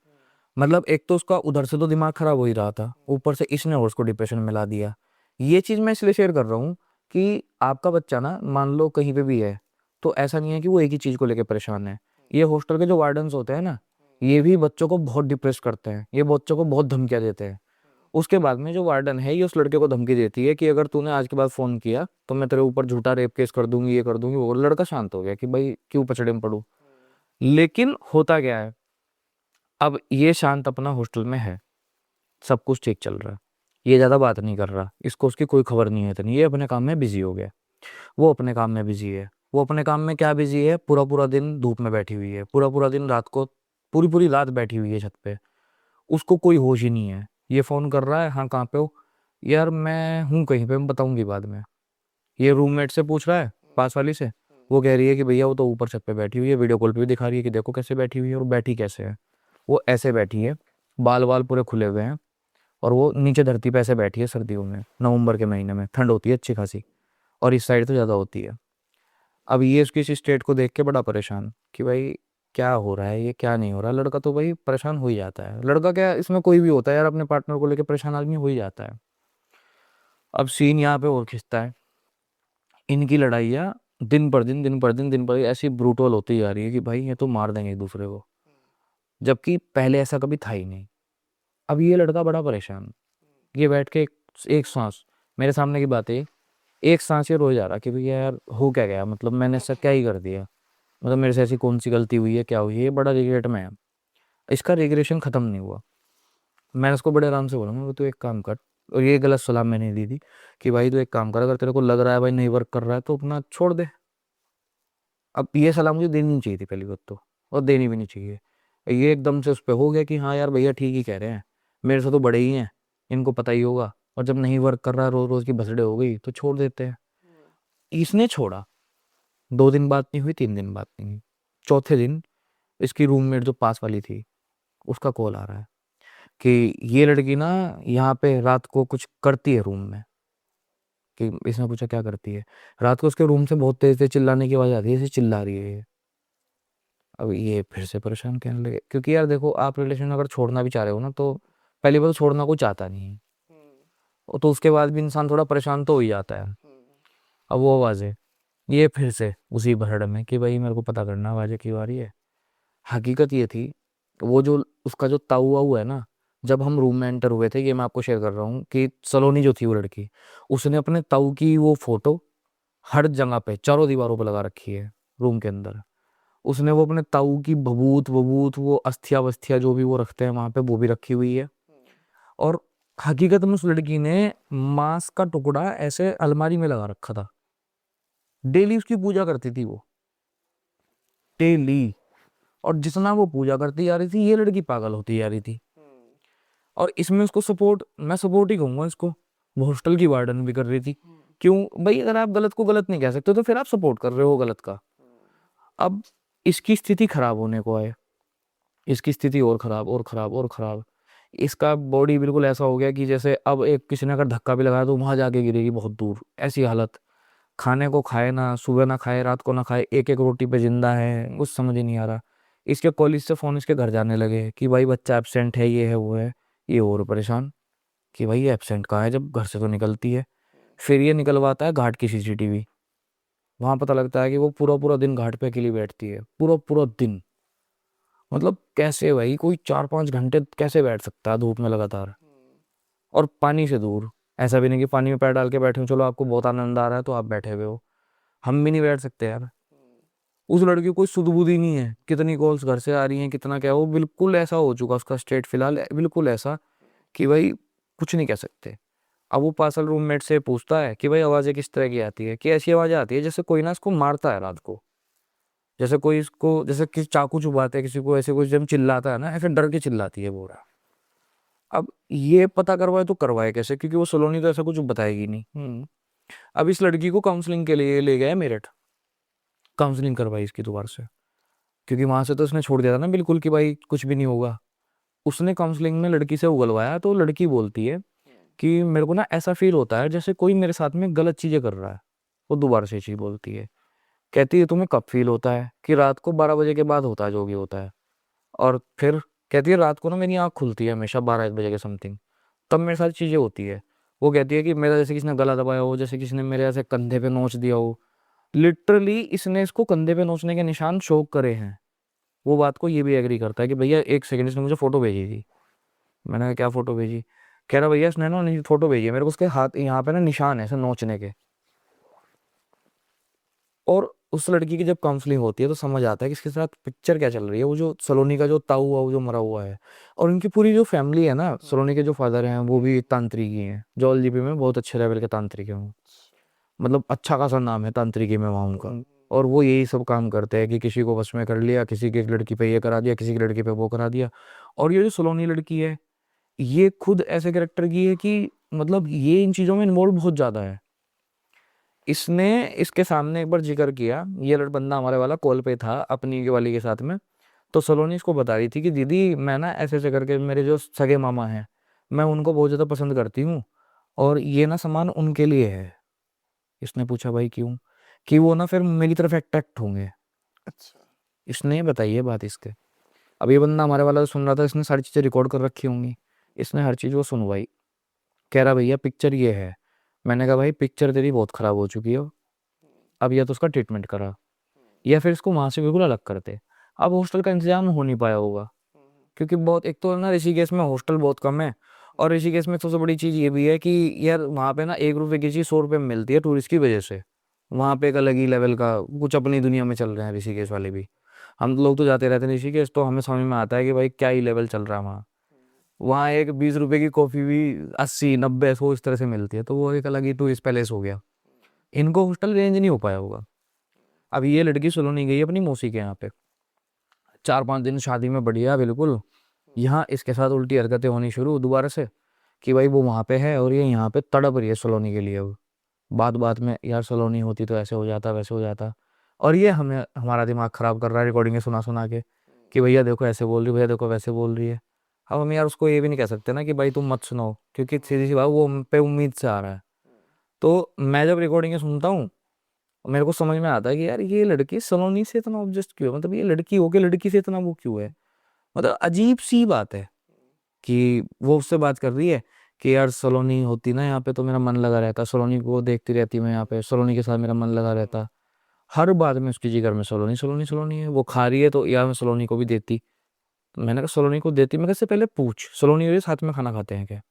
मतलब एक तो उसका उधर से तो दिमाग खराब हो ही रहा था, ऊपर से इसने और उसको डिप्रेशन में ला दिया। ये चीज़ मैं इसलिए शेयर कर रहा हूँ कि आपका बच्चा ना मान लो कहीं पे भी है, तो ऐसा नहीं है कि वो एक ही चीज़ को लेकर परेशान है। ये हॉस्टल के जो वार्डन्स होते हैं ना, ये भी बच्चों को बहुत डिप्रेस करते हैं, ये बच्चों को बहुत धमकियाँ देते हैं। उसके बाद में जो वार्डन है ये उस लड़के को धमकी देती है कि अगर तूने आज के बाद फ़ोन किया तो मैं तेरे ऊपर झूठा रेप केस कर दूंगी, ये कर दूंगी वो। लड़का शांत हो गया कि भाई क्यों पचड़े में पड़ूं। लेकिन होता क्या है, अब ये शांत अपना हॉस्टल में है, सब कुछ ठीक चल रहा है, ये ज़्यादा बात नहीं कर रहा, इसको उसकी कोई खबर नहीं है इतनी, ये अपने काम में बिजी हो गया। वो अपने काम में बिजी है। वो अपने काम में क्या बिजी है, पूरा पूरा दिन धूप में बैठी हुई है, पूरा पूरा दिन रात को पूरी पूरी रात बैठी हुई है छत पे, उसको कोई होश ही नहीं है। ये फ़ोन कर रहा है, हाँ कहाँ पे हो, यार मैं हूँ कहीं पे, मैं बताऊंगी बाद में। ये रूममेट से पूछ रहा है, पास वाली से, वो कह रही है कि भैया वो तो ऊपर छत पे बैठी हुई है, वीडियो कॉल पे भी दिखा रही है कि देखो कैसे बैठी हुई है, और बैठी कैसे है, वो ऐसे बैठी है, बाल वाल पूरे खुले हुए हैं, और वो नीचे धरती पे ऐसे बैठी है सर्दियों में, नवंबर के महीने में ठंड होती है अच्छी खासी, और इस साइड तो ज़्यादा होती है। अब ये उसकी इस स्टेट को देख के बड़ा परेशान कि भाई क्या हो रहा है, ये क्या नहीं हो रहा। लड़का तो भाई परेशान हो ही जाता है, लड़का क्या इसमें कोई भी होता है यार, अपने पार्टनर को लेकर परेशान आदमी हो ही जाता है। अब सीन यहाँ पे और खिंचता है, इनकी लड़ाइयाँ दिन पर दिन ऐसी ब्रूटल होती जा रही है कि भाई ये तो मार देंगे एक दूसरे को, जबकि पहले ऐसा कभी था ही नहीं। अब ये लड़का बड़ा परेशान, ये बैठ के एक सांस, मेरे सामने की बात है, एक सांस ये रोए जा रहा कि भैया यार हो क्या गया, मतलब मैंने ऐसा क्या ही कर दिया, मतलब मेरे से ऐसी कौन सी गलती हुई है, क्या हुई है, ये बड़ा रिग्रेट में है। इसका रिग्रेशन ख़त्म नहीं हुआ। मैंने उसको बड़े आराम से बोला, मैं तू एक काम कर, और ये गलत सलाह मैंने दी थी कि भाई तू एक काम कर, अगर तेरे को लग रहा है भाई नहीं वर्क कर रहा है तो अपना छोड़ दे। अब ये सलाह मुझे देनी नहीं चाहिए थी पहली बात तो, और देनी भी नहीं चाहिए। ये एकदम से उस पर हो गया कि हाँ यार भैया ठीक ही कह रहे हैं, मेरे से तो बड़े ही हैं, इनको पता ही होगा, और जब नहीं वर्क कर रहा है, रोज़ रोज़ की भसड़े हो गई तो छोड़ देते हैं। इसने छोड़ा, 2 दिन बात नहीं हुई, 3 दिन बात नहीं हुई, चौथे दिन इसकी रूममेट जो पास वाली थी उसका कॉल आ रहा है कि ये लड़की ना यहाँ पे रात को कुछ करती है रूम में। कि इसने पूछा क्या करती है, रात को उसके रूम से बहुत तेज तेज चिल्लाने की आवाज़ आती है, ऐसे चिल्ला रही है ये। अब ये फिर से परेशान कहने लगे, क्योंकि यार देखो आप रिलेशन अगर छोड़ना भी चाह रहे हो ना, तो पहली बार तो छोड़ना कोई चाहता नहीं है, और तो उसके बाद भी इंसान थोड़ा परेशान तो हो ही जाता है। अब वो आवाज़ें, ये फिर से उसी भसड़ में कि भाई मेरे को पता करना आवाज़ें क्यों आ रही है। हकीकत ये थी, वो जो उसका जो ताऊ वाऊ है ना, जब हम रूम में एंटर हुए थे, ये मैं आपको शेयर कर रहा हूँ कि सलोनी जो थी वो लड़की, उसने अपने ताऊ की वो फोटो हर जगह पे चारों दीवारों पे लगा रखी है रूम के अंदर। उसने वो अपने ताऊ की भभूत वबूत वो अस्थिया वस्थिया जो भी वो रखते हैं वहां पे वो भी रखी हुई है। और हकीकत में उस लड़की ने मांस का टुकड़ा ऐसे अलमारी में लगा रखा था, डेली उसकी पूजा करती थी वो, डेली। और जितना वो पूजा करती जा रही थी, ये लड़की पागल होती जा रही थी। और इसमें उसको सपोर्ट, मैं सपोर्ट ही कहूंगा इसको, वो हॉस्टल की वार्डन भी कर रही थी। क्यों भाई, अगर आप गलत को गलत नहीं कह सकते तो फिर आप सपोर्ट कर रहे हो गलत का। अब इसकी स्थिति खराब होने को है, इसकी स्थिति और खराब और खराब और खराब। इसका बॉडी बिल्कुल ऐसा हो गया कि जैसे अब एक किसी ने अगर धक्का भी लगाया तो वहां जाके गिरेगी बहुत दूर, ऐसी हालत। खाने को खाए ना, सुबह ना खाए, रात को ना खाए, एक एक रोटी पे जिंदा है, कुछ समझ ही नहीं आ रहा। इसके कॉलेज से फ़ोन इसके घर जाने लगे कि भाई बच्चा एब्सेंट है, ये है वो है। ये और परेशान कि भाई ये एब्सेंट कहाँ है, जब घर से तो निकलती है। फिर ये निकलवाता है घाट की सीसीटीवी, वहां पता लगता है कि वो पूरा पूरा दिन घाट पे अकेली बैठती है, पूरा पूरा दिन। मतलब कैसे भाई कोई 4-5 घंटे कैसे बैठ सकता है धूप में लगातार, और पानी से दूर। ऐसा भी नहीं कि पानी में पैर डाल के बैठे हो, चलो आपको बहुत आनंद आ रहा है तो आप बैठे हुए हो, हम भी नहीं बैठ सकते यार। उस लड़की को कोई सुध बुध ही नहीं है, कितनी कॉल्स घर से आ रही हैं, कितना क्या, वो बिल्कुल ऐसा हो चुका उसका स्टेट फिलहाल, बिल्कुल ऐसा कि भाई कुछ नहीं कह सकते। अब वो पार्सल रूममेट से पूछता है कि भाई आवाज़ें किस तरह की आती है, कि ऐसी आवाज़ें आती है जैसे कोई ना इसको मारता है रात को, जैसे कोई इसको, जैसे किसी चाकू चुभाते है किसी को, ऐसे कोई जब चिल्लाता है ना, ऐसे डर के चिल्लाती है बोरा। अब ये पता करवाए तो करवाए कैसे, क्योंकि वो सलोनी तो ऐसा कुछ बताएगी नहीं। अब इस लड़की को काउंसलिंग के लिए ले गया मेरठ, काउंसलिंग करवाई इसकी दोबारा से, क्योंकि वहां से तो उसने छोड़ दिया था ना बिल्कुल कि भाई कुछ भी नहीं होगा। उसने काउंसलिंग में लड़की से उगलवाया, तो लड़की बोलती है कि मेरे को ना ऐसा फील होता है जैसे कोई मेरे साथ में गलत चीजें कर रहा है। वो दोबारा से ये चीज बोलती है कहती है तुम्हें कब फील होता है? कि रात को 12 बजे के बाद होता है जो भी होता है। और फिर कहती है रात को ना मेरी आँख खुलती है हमेशा 12-1 बजे के समथिंग, तब मेरे साथ चीज़ें होती है। वो कहती है कि मेरा जैसे किसी ने गला दबाया हो, जैसे किसी ने मेरे ऐसे कंधे पे नोच दिया हो। लिटरली इसने इसको कंधे पे नोचने के निशान शो करे हैं। वो बात को ये भी एग्री करता है कि भैया 1 सेकंड, इसने मुझे फ़ोटो भेजी थी। मैंने कहा क्या फ़ोटो भेजी? कह रहा भैया इसने ना फ़ोटो भेजी है मेरे को, उसके हाथ यहाँ पे ना निशान है ऐसे नोचने के। और उस लड़की की जब काउंसलिंग होती है तो समझ आता है कि इसके साथ पिक्चर क्या चल रही है। वो जो सलोनी का जो ताऊ हुआ, वो जो मरा हुआ है, और इनकी पूरी जो फैमिली है ना, सलोनी के जो फादर हैं वो भी तांत्रिकी हैं। जॉलजीबी में बहुत अच्छे लेवल के तांत्रिक हैं वो। मतलब अच्छा खासा नाम है तांत्रिकी में वहाँ उनका। और वो यही सब काम करते हैं कि किसी को वश में कर लिया, किसी की लड़की पे ये करा दिया, किसी की लड़की पे वो करा दिया। और ये जो सलोनी लड़की है, ये खुद ऐसे कैरेक्टर की है कि मतलब ये इन चीज़ों में इन्वॉल्व बहुत ज़्यादा है। इसने इसके सामने एक बार जिक्र किया, ये बंदा हमारे वाला कॉल पे था अपनी वाली के साथ में। तो सलोनी इसको बता रही थी कि दीदी मैं ना ऐसे ऐसे करके, मेरे जो सगे मामा हैं मैं उनको बहुत ज़्यादा पसंद करती हूँ, और ये ना सामान उनके लिए है। इसने पूछा भाई क्यों? कि वो ना फिर मेरी तरफ अट्रैक्ट होंगे। अच्छा। इसने बताई है बात इसके। अब ये बंदा हमारे वाला जो सुन रहा था, इसने सारी चीज़ें रिकॉर्ड कर रखी होंगी। इसने हर चीज़ वो सुनवाई। कह रहा भैया पिक्चर ये है। मैंने कहा भाई पिक्चर तेरी बहुत ख़राब हो चुकी है, अब या तो उसका ट्रीटमेंट करा, या फिर इसको वहाँ से बिल्कुल अलग करते। अब हॉस्टल का इंतजाम हो नहीं पाया होगा, क्योंकि बहुत, एक तो ना ऋषिकेश में हॉस्टल बहुत कम है, और ऋषिकेश में सबसे बड़ी चीज़ ये भी है कि यार वहाँ पे ना 1 रुपए की चीज़ 100 रुपए में मिलती है टूरिस्ट की वजह से। वहाँ पे एक अलग ही लेवल का कुछ अपनी दुनिया में चल रहे हैं ऋषिकेश वाले भी। हम लोग तो जाते रहते हैं ऋषिकेश, तो हमें समझ में आता है कि भाई क्या ही लेवल चल रहा है वहाँ। वहाँ एक 20 रुपए की कॉफ़ी भी 80, 90, 100 इस तरह से मिलती है, तो वो एक अलग ही टूरिस्ट पैलेस हो गया। इनको हॉस्टल रेंज नहीं हो पाया होगा। अब ये लड़की सलोनी गई अपनी मौसी के यहाँ पे, 4-5 दिन शादी में बढ़िया बिल्कुल। यहाँ इसके साथ उल्टी हरकतें होनी शुरू दोबारा से, कि भाई वो वहाँ पे है और ये यहाँ पे तड़प रही है सलोनी के लिए। वो बात बात में यार सलोनी होती तो ऐसे हो जाता, वैसे हो जाता। और ये हमें हमारा दिमाग ख़राब कर रहा है रिकॉर्डिंगें सुना सुना के, कि भैया देखो ऐसे बोल रही है, भैया देखो वैसे बोल रही है। अब हम यार उसको ये भी नहीं कह सकते ना कि भाई तुम मत सुनाओ, क्योंकि सीधी सी बात वो हम पे उम्मीद से आ रहा है। तो मैं जब रिकॉर्डिंगें सुनता हूँ, मेरे को समझ में आता है कि यार ये लड़की सलोनी से इतना ऑब्जेस्ट क्यों है, मतलब ये लड़की हो के लड़की से इतना वो क्यों है। मतलब अजीब सी बात है कि वो उससे बात कर रही है कि यार सलोनी होती ना यहाँ पे तो मेरा मन लगा रहता, सलोनी को देखती रहती मैं यहाँ पे, सलोनी के साथ मेरा मन लगा रहता। हर बात में उसकी जिगर में सलोनी सलोनी सलोनी है। वो खा रही है तो यार मैं सलोनी को भी देती। तो मैंने कहा सलोनी को देती, मैं कैसे, पहले पूछ सलोनी और ये साथ में खाना खाते हैं क्या?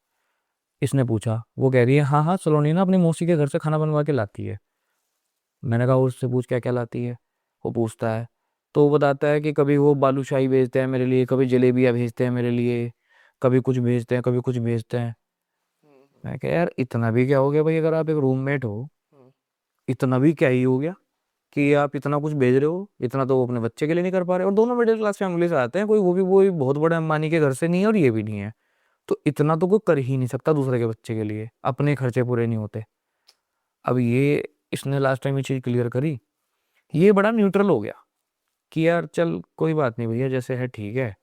इसने पूछा। वो कह रही है हाँ हाँ सलोनी ना अपनी मौसी के घर से खाना बनवा के लाती है। मैंने कहा उससे पूछ क्या क्या लाती है। वो पूछता है, तो वो बताता है कि कभी वो बालूशाही भेजते हैं मेरे लिए, कभी जलेबियाँ भेजते हैं मेरे लिए, कभी कुछ भेजते हैं, कभी कुछ भेजते हैं। मैं कहा यार इतना भी क्या हो गया भाई, अगर आप एक रूममेट हो, इतना भी क्या ही हो गया कि आप इतना कुछ भेज रहे हो। इतना तो वो अपने बच्चे के लिए नहीं कर पा रहे, और दोनों मिडिल क्लास फैमिली से आते हैं, कोई वो भी बहुत बड़े अंबानी के घर से नहीं है और ये भी नहीं है। तो इतना तो कोई कर ही नहीं सकता दूसरे के बच्चे के लिए, अपने खर्चे पूरे नहीं होते। अब ये इसने लास्ट टाइम ये चीज़ क्लियर करी, ये बड़ा न्यूट्रल हो गया कि यार चल कोई बात नहीं भैया जैसे है ठीक है।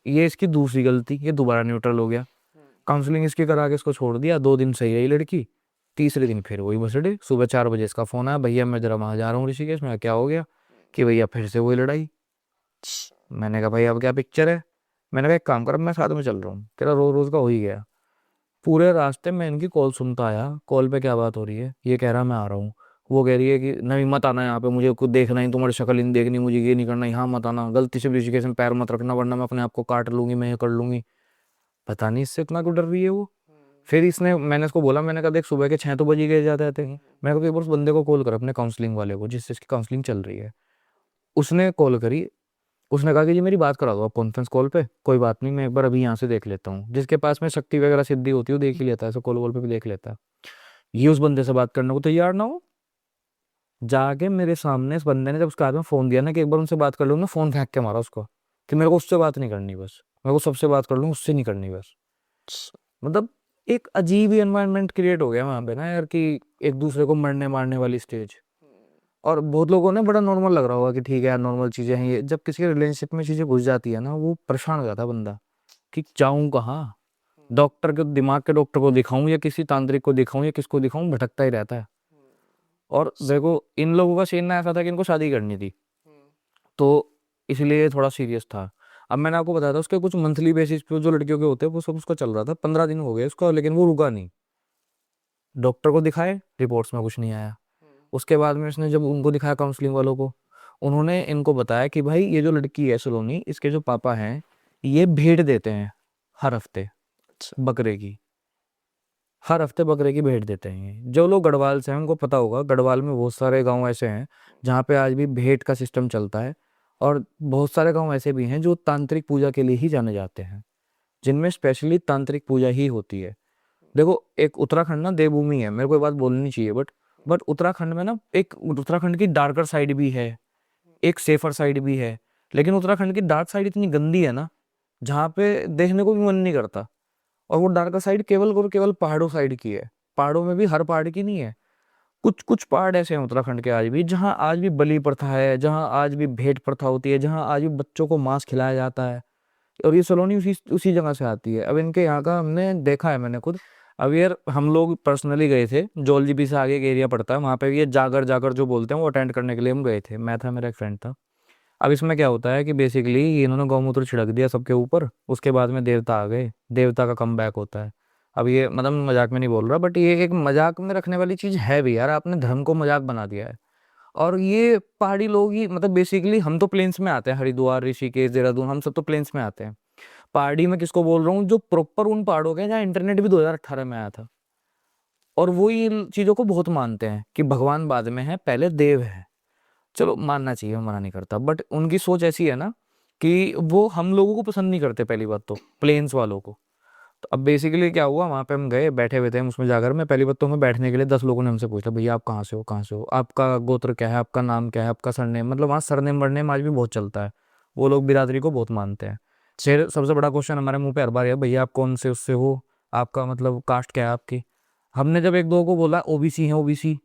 ये इसकी दूसरी गलती, ये दोबारा न्यूट्रल हो गया। काउंसलिंग इसकी करा के इसको छोड़ दिया, 2 दिन सही रही लड़की। तीसरे दिन फिर वही बसड़े, सुबह 4 बजे इसका फ़ोन आया, भैया मैं जरा वहाँ जा रहा हूँ ऋषिकेश। में क्या हो गया? कि भैया फिर से वही लड़ाई। मैंने कहा भाई अब क्या पिक्चर है? मैंने कहा एक काम कर, अब मैं साथ में चल रहा हूँ, तेरा रोज रोज का हो ही गया। पूरे रास्ते में इनकी कॉल सुनता आया, कॉल पे क्या बात हो रही है, ये कह रहा मैं आ रहा हूँ, वो कह रही है कि नहीं मत आना यहाँ पे, मुझे कुछ देखना ही, तुम्हारी शक्ल ही नहीं देखनी, मुझे ये नहीं करना, यहाँ मत आना, गलती से भी ऋषिकेश में पैर मत रखना वरना मैं अपने आप को काट लूंगी, मैं ये कर लूंगी। पता नहीं इससे इतना क्यों डर रही है वो। फिर इसने, मैंने इसको बोला, मैंने कहा देख सुबह के 6 तो बज ही गए जाते रहते हैं, मैंने कहा एक बार उस बंदे को कॉल कर अपने काउंसलिंग वाले को जिससे इसकी काउंसलिंग चल रही है। उसने कॉल करी, उसने कहा कि जी मेरी बात करा दो आप कॉन्फ्रेंस कॉल पे, कोई बात नहीं मैं एक बार अभी यहाँ से देख लेता हूँ। जिसके पास में शक्ति वगैरह सिद्धि होती है वो देख ही लेता है, ऐसे कॉल वॉल पे भी देख लेता है। ये उस बंदे से बात करने को तैयार ना हो, जाके मेरे सामने इस बंदे ने जब उसके हाथ में फोन दिया ना कि एक बार उनसे बात कर लूँ ना, फोन फेंक के मारा उसको कि मेरे को उससे बात नहीं करनी बस, मेरे को सबसे बात कर लूँ उससे नहीं करनी बस। मतलब एक अजीब ही एनवायरनमेंट क्रिएट हो गया वहां पे ना यार, कि एक दूसरे को मरने मारने वाली स्टेज। और बहुत लोगों ने बड़ा नॉर्मल लग रहा होगा कि ठीक है यार नॉर्मल चीजें हैं ये, जब किसी के रिलेशनशिप में चीजें घुस जाती है ना, वो परेशान हो जाता है बंदा कि जाऊं कहाँ, डॉक्टर के दिमाग के डॉक्टर को दिखाऊं या किसी तांत्रिक को दिखाऊं या किसको दिखाऊं, भटकता ही रहता है। और देखो इन लोगों का सीन ना ऐसा था कि इनको शादी करनी थी, तो इसलिए थोड़ा सीरियस था। अब मैंने आपको बताया था उसके कुछ मंथली बेसिस पे जो लड़कियों के होते हैं वो सब उसका चल रहा था, 15 दिन हो गए उसका, लेकिन वो रुका नहीं। डॉक्टर को दिखाए, रिपोर्ट्स में कुछ नहीं आया। उसके बाद में उसने जब उनको दिखाया काउंसलिंग वालों को, उन्होंने इनको बताया कि भाई ये जो लड़की है सलोनी, इसके जो पापा हैं ये भेंट देते हैं हर हफ्ते अच्छा। बकरे की, हर हफ्ते बकरे की भेंट देते हैं ये। जो लोग गढ़वाल से हैं उनको पता होगा, गढ़वाल में बहुत सारे गांव ऐसे हैं जहाँ पे आज भी भेंट का सिस्टम चलता है, और बहुत सारे गांव ऐसे भी हैं जो तांत्रिक पूजा के लिए ही जाने जाते हैं, जिनमें स्पेशली तांत्रिक पूजा ही होती है। देखो एक उत्तराखंड ना देवभूमि है, मेरे को ये बात बोलनी चाहिए, बट उत्तराखंड में ना एक उत्तराखंड की डार्कर साइड भी है, एक सेफर साइड भी है। लेकिन उत्तराखंड की डार्क साइड इतनी गंदी है ना, जहाँ पे देखने को भी मन नहीं करता। और वो डार्कर साइड केवल और केवल पहाड़ों साइड की है। पहाड़ों में भी हर पहाड़ की नहीं है, कुछ कुछ पहाड़ ऐसे हैं उत्तराखंड के आज भी, जहाँ आज भी बलि प्रथा है, जहाँ आज भी भेंट प्रथा होती है, जहाँ आज भी बच्चों को मांस खिलाया जाता है। और ये सलोनी उसी उसी जगह से आती है। अब इनके यहाँ का हमने देखा है, मैंने खुद। अब यार हम लोग पर्सनली गए थे, जौलजीबी से आगे एक एरिया पड़ता है, वहाँ पे ये जागर जागर जो बोलते हैं वो अटेंड करने के लिए हम गए थे, मैं था, मेरा एक फ्रेंड था। अब इसमें क्या होता है कि बेसिकली इन्होंने गौमूत्र छिड़क दिया सबके ऊपर, उसके बाद में देवता आ गए, देवता का कम बैक होता है। अब ये मतलब मजाक में नहीं बोल रहा, बट ये एक मजाक में रखने वाली चीज है भी यार, आपने धर्म को मजाक बना दिया है। और ये पहाड़ी लोग ही मतलब बेसिकली, हम तो प्लेन्स में आते हैं, हरिद्वार ऋषिकेश देहरादून हम सब तो प्लेन्स में आते हैं। पहाड़ी में किसको बोल रहा हूँ, जो प्रॉपर उन पहाड़ों के हैं जहाँ इंटरनेट भी 2018 में आया था। और वो इन चीजों को बहुत मानते हैं कि भगवान बाद में है, पहले देव है। चलो मानना चाहिए, मैं मना नहीं करता, बट उनकी सोच ऐसी है ना कि वो हम लोगों को पसंद नहीं करते, पहली बात तो प्लेन्स वालों को। तो अब बेसिकली क्या हुआ, वहां पे हम गए, बैठे हुए थे हम उसमें जाकर, मैं पहली बात तो हमें बैठने के लिए 10 लोगों ने हमसे पूछा, भैया आप कहाँ से हो, कहाँ से हो, आपका गोत्र क्या है, आपका नाम क्या है, आपका सरनेम, मतलब वहाँ सरनेम वर्नेम आज भी बहुत चलता है, वो लोग बिरादरी को बहुत मानते हैं। फिर सबसे बड़ा क्वेश्चन हमारे मुंह पे हर बार है, भैया आप कौन से उससे हो, आपका मतलब कास्ट क्या है आपकी। हमने जब एक दो को बोला ओबीसी है ओबीसी,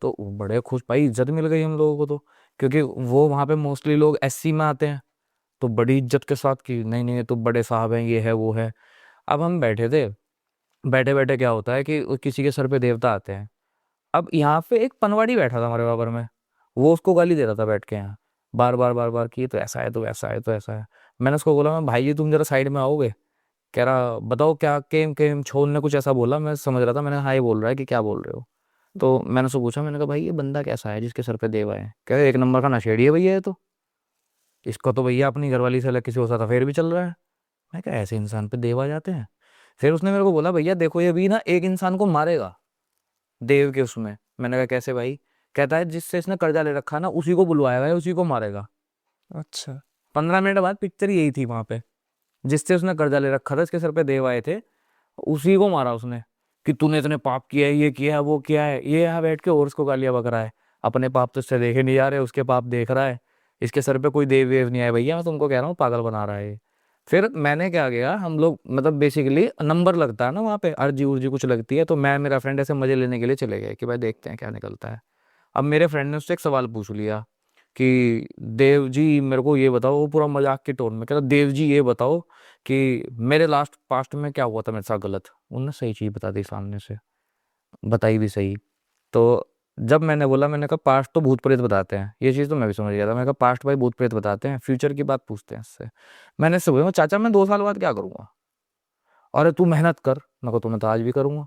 तो वो बड़े खुश, भाई इज्जत मिल गई हम लोगों को तो, क्योंकि वो वहाँ पे मोस्टली लोग एससी में आते हैं, तो बड़ी इज्जत के साथ कि नहीं नहीं ये तो बड़े साहब हैं, ये है वो है। अब हम बैठे थे, बैठे बैठे क्या होता है कि किसी के सर पे देवता आते हैं। अब यहाँ पे एक पनवाड़ी बैठा था हमारे बराबर में, वो उसको गाली दे रहा था बैठ के यहाँ, बार बार कि ये तो ऐसा है, तो ऐसा है, तो ऐसा है। मैंने उसको बोला, मैं भाई जी तुम जरा साइड में आओगे। कह रहा बताओ क्या, केम केम छोल ने कुछ ऐसा बोला, मैं समझ रहा था, मैंने हाँ ये बोल रहा है कि क्या बोल रहे हो। तो मैंने उसको पूछा, मैंने कहा भाई ये बंदा कैसा है जिसके सर पे देव आए। कह रहे एक नंबर का नशेड़ी है भैया ये तो, इसको तो भैया अपनी घरवाली से अलग किसी और साथ अफेयर भी चल रहा है। मैं कहा ऐसे इंसान पे देव आ जाते हैं। फिर उसने मेरे को बोला, भैया देखो ये भी ना एक इंसान को मारेगा देव के उसमें। मैंने कहा कैसे भाई। कहता है जिससे इसने कर्जा ले रखा ना उसी को बुलवाएगा या उसी को मारेगा। अच्छा। 15 मिनट बाद पिक्चर यही थी वहां पे, जिससे उसने कर्जा ले रखा था, इसके सर पे देव आए थे, उसी को मारा उसने, कि तूने इतने पाप किया है, ये किया है, वो किया है। ये यहाँ बैठ के और उसको गालियां बक रहा है, अपने पाप तो इससे देखे नहीं जा रहे, उसके पाप देख रहा है। इसके सर पे कोई देव वेव नहीं आया, भैया मैं तुमको कह रहा हूँ पागल बना रहा है ये। फिर मैंने क्या किया, हम लोग मतलब बेसिकली नंबर लगता है ना वहाँ पे, अर्जी उर्जी कुछ लगती है, तो मैं मेरा फ्रेंड ऐसे मजे लेने के लिए चले गए कि भाई देखते हैं क्या निकलता है। अब मेरे फ्रेंड ने उससे एक सवाल पूछ लिया कि देव जी मेरे को ये बताओ, वो पूरा मजाक के टोन में कह रहा, देव जी ये बताओ कि मेरे लास्ट पास्ट में क्या हुआ था मेरे साथ गलत। उनने सही चीज बता दी सामने से, बताई भी सही। तो जब मैंने बोला, मैंने कहा पास्ट तो भूत प्रेत बताते हैं, ये चीज़ तो मैं भी समझ गया था। मैंने कहा पास्ट भाई भूत प्रेत बताते हैं, फ्यूचर की बात पूछते हैं इससे। मैंने इससे बोला, चाचा मैं 2 साल बाद क्या करूंगा। अरे तू मेहनत कर। मैं कहा तो मैं तो आज भी करूंगा,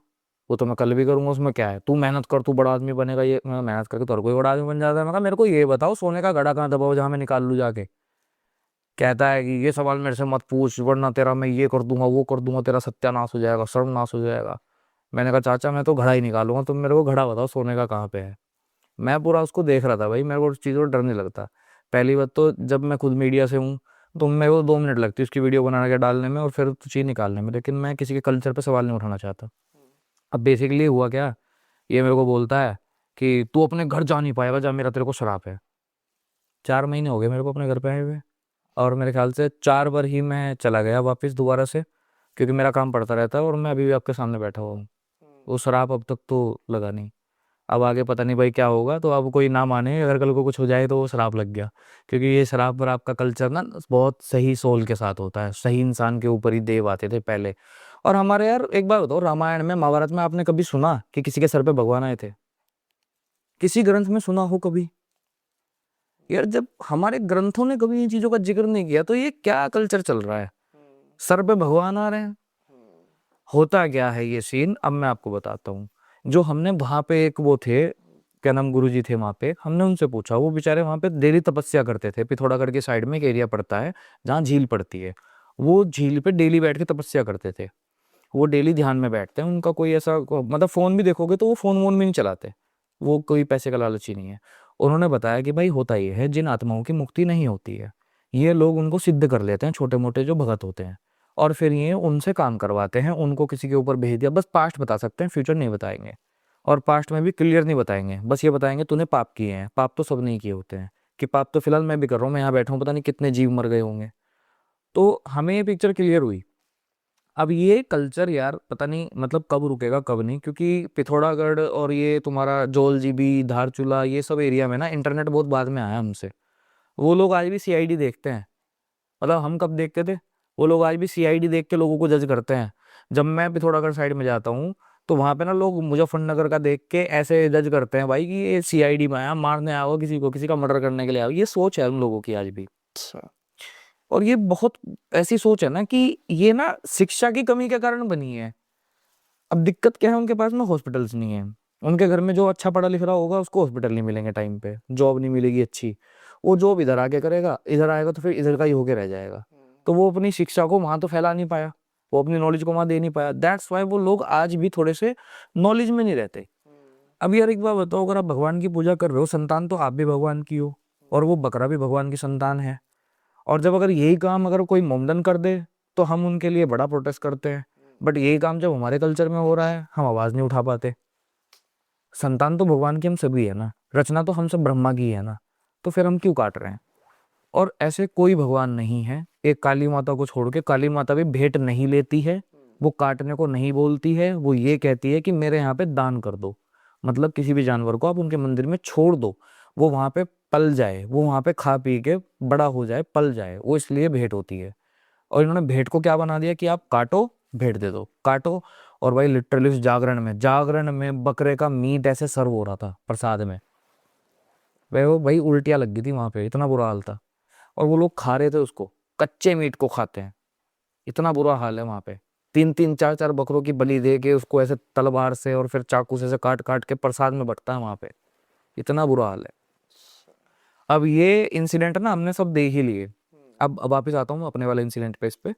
वो तो मैं कल भी करूंगा, उसमें क्या है, तू मेहनत कर, तू बड़ा आदमी बनेगा। ये मैं मेहनत करके तो और कोई बड़ा आदमी बन जाता है। मैं कहा मेरे को ये बताओ सोने का घड़ा कहाँ दबाओ जहाँ मैं निकाल लूँ जाके। कहता है कि ये सवाल मेरे से मत पूछ, वरना तेरा मैं ये कर दूंगा, वो कर दूंगा, तेरा सत्यानाश हो जाएगा, सर्वनाश हो जाएगा। मैंने कहा चाचा मैं तो घड़ा ही निकालूंगा, तुम मेरे को घड़ा बताओ सोने का कहाँ पे है। मैं पूरा उसको देख रहा था भाई, मेरे को उस चीज़ को डर नहीं लगता। पहली बात तो जब मैं खुद मीडिया से हूँ, तो मेरे को 2 मिनट लगती है उसकी वीडियो बनाने के डालने में और फिर तो चीज़ निकालने में, लेकिन मैं किसी के कल्चर पे सवाल नहीं उठाना चाहता। अब बेसिकली हुआ क्या, ये मेरे को बोलता है कि तू अपने घर जा नहीं पाएगा जहाँ मेरा तेरे को श्राप है। 4 महीने हो गए मेरे को अपने घर पे आए हुए, और मेरे ख्याल से 4 बार ही मैं चला गया वापस दोबारा से, क्योंकि मेरा काम पड़ता रहता है और मैं अभी भी आपके सामने बैठा हुआ हूँ। वो श्राप अब तक तो लगा नहीं। अब आगे पता नहीं भाई क्या होगा, तो अब कोई ना माने, अगर कल को कुछ हो जाए तो वो श्राप लग गया। क्योंकि ये श्राप पर आपका कल्चर ना बहुत सही सोल के साथ होता है, सही इंसान के ऊपर ही देव आते थे पहले। और हमारे यार एक बार बताओ, रामायण में महाभारत में आपने कभी सुना कि किसी के सर पे भगवान आए थे? किसी ग्रंथ में सुना हो कभी? यार जब हमारे ग्रंथों ने कभी इन चीजों का जिक्र नहीं किया तो ये क्या कल्चर चल रहा है? सर पे भगवान आ रहे हैं। होता क्या है ये सीन, अब मैं आपको बताता हूँ। जो हमने वहां पे एक वो थे, क्या नाम, गुरुजी थे वहां पे, हमने उनसे पूछा, वो बेचारे वहां पे डेली तपस्या करते थे। पिथौरागढ़ के साइड में एक एरिया पड़ता है जहाँ झील पड़ती है, वो झील पे डेली बैठ के तपस्या करते थे। वो डेली ध्यान में बैठते हैं, उनका कोई ऐसा मतलब फोन भी देखोगे तो वो फोन वोन भी नहीं चलाते, वो कोई पैसे का लालची नहीं है। उन्होंने बताया कि भाई होता ये है, जिन आत्माओं की मुक्ति नहीं होती है, ये लोग उनको सिद्ध कर लेते हैं, छोटे मोटे जो भगत होते हैं, और फिर ये उनसे काम करवाते हैं, उनको किसी के ऊपर भेज दिया। बस पास्ट बता सकते हैं, फ्यूचर नहीं बताएंगे, और पास्ट में भी क्लियर नहीं बताएंगे, बस ये बताएंगे तूने पाप किए हैं। पाप तो सब नहीं किए होते हैं, कि पाप तो फिलहाल मैं भी कर रहा हूँ, मैं यहाँ बैठा हूँ, पता नहीं कितने जीव मर गए होंगे। तो हमें ये पिक्चर क्लियर हुई। अब ये कल्चर यार पता नहीं मतलब कब रुकेगा कब नहीं, क्योंकि पिथौरागढ़ और ये तुम्हारा जोलजीबी, धारचूला, ये सब एरिया में ना इंटरनेट बहुत बाद में आया हमसे। वो लोग आज भी सीआईडी देखते हैं, मतलब हम कब देखते थे, वो लोग आज भी सीआईडी देख के लोगों को जज करते हैं। जब मैं पिथौरागढ़ साइड में जाता हूँ तो वहां पे ना लोग मुजफ्फरनगर का देख के ऐसे जज करते हैं भाई कि ये सीआईडी में आया, मारने आया होगा किसी को, किसी का मर्डर करने के लिए आया होगा। ये सोच है उन लोगों की आज भी। अच्छा। और ये बहुत ऐसी सोच है ना कि ये ना शिक्षा की कमी के कारण बनी है। अब दिक्कत क्या है, उनके पास में हॉस्पिटल्स नहीं है। उनके घर में जो अच्छा पढ़ा लिख रहा होगा उसको हॉस्पिटल नहीं मिलेंगे टाइम पे, जॉब नहीं मिलेगी अच्छी, वो जॉब इधर आके करेगा, इधर आएगा तो फिर इधर का ही होके रह जाएगा। तो वो अपनी शिक्षा को वहां तो फैला नहीं पाया, वो अपनी नॉलेज को वहां दे नहीं पाया। दैट्स वाई वो लोग आज भी थोड़े से नॉलेज में नहीं रहते। अब यार एक बात बताओ, अगर आप भगवान की पूजा कर रहे हो, संतान तो आप भी भगवान की हो, और वो बकरा भी भगवान की संतान है। और जब अगर यही काम अगर कोई मोमडन कर दे तो हम उनके लिए बड़ा प्रोटेस्ट करते हैं, बट यही काम जब हमारे कल्चर में हो रहा है हम आवाज नहीं उठा पाते। संतान तो भगवान की हम सभी है ना, रचना तो हम सब ब्रह्मा की है ना, तो फिर हम क्यों काट रहे हैं? और ऐसे कोई भगवान नहीं है, एक काली माता को छोड़ के। काली माता भी भेंट नहीं लेती है, वो काटने को नहीं बोलती है, वो ये कहती है कि मेरे यहाँ पे दान कर दो, मतलब किसी भी जानवर को आप उनके मंदिर में छोड़ दो, वो वहां पे पल जाए, वो वहां पे खा पी के बड़ा हो जाए, पल जाए, वो इसलिए भेंट होती है। और इन्होंने भेंट को क्या बना दिया कि आप काटो, भेंट दे दो, काटो। और भाई लिटरली उस जागरण में बकरे का मीट ऐसे सर्व हो रहा था प्रसाद में, वो भाई उल्टियां लग गई थी वहां पे, इतना बुरा हाल था। और वो लोग खा रहे थे उसको, कच्चे मीट को खाते हैं, इतना बुरा हाल है वहां पे। तीन तीन चार चार बकरों की बलि दे के उसको ऐसे तलवार से और फिर चाकू से ऐसे काट काट के प्रसाद में बंटता है वहां पे, इतना बुरा हाल है। अब ये इंसिडेंट ना हमने सब देख ही लिए। अब वापिस आता हूँ अपने वाले इंसिडेंट पे, इस पे।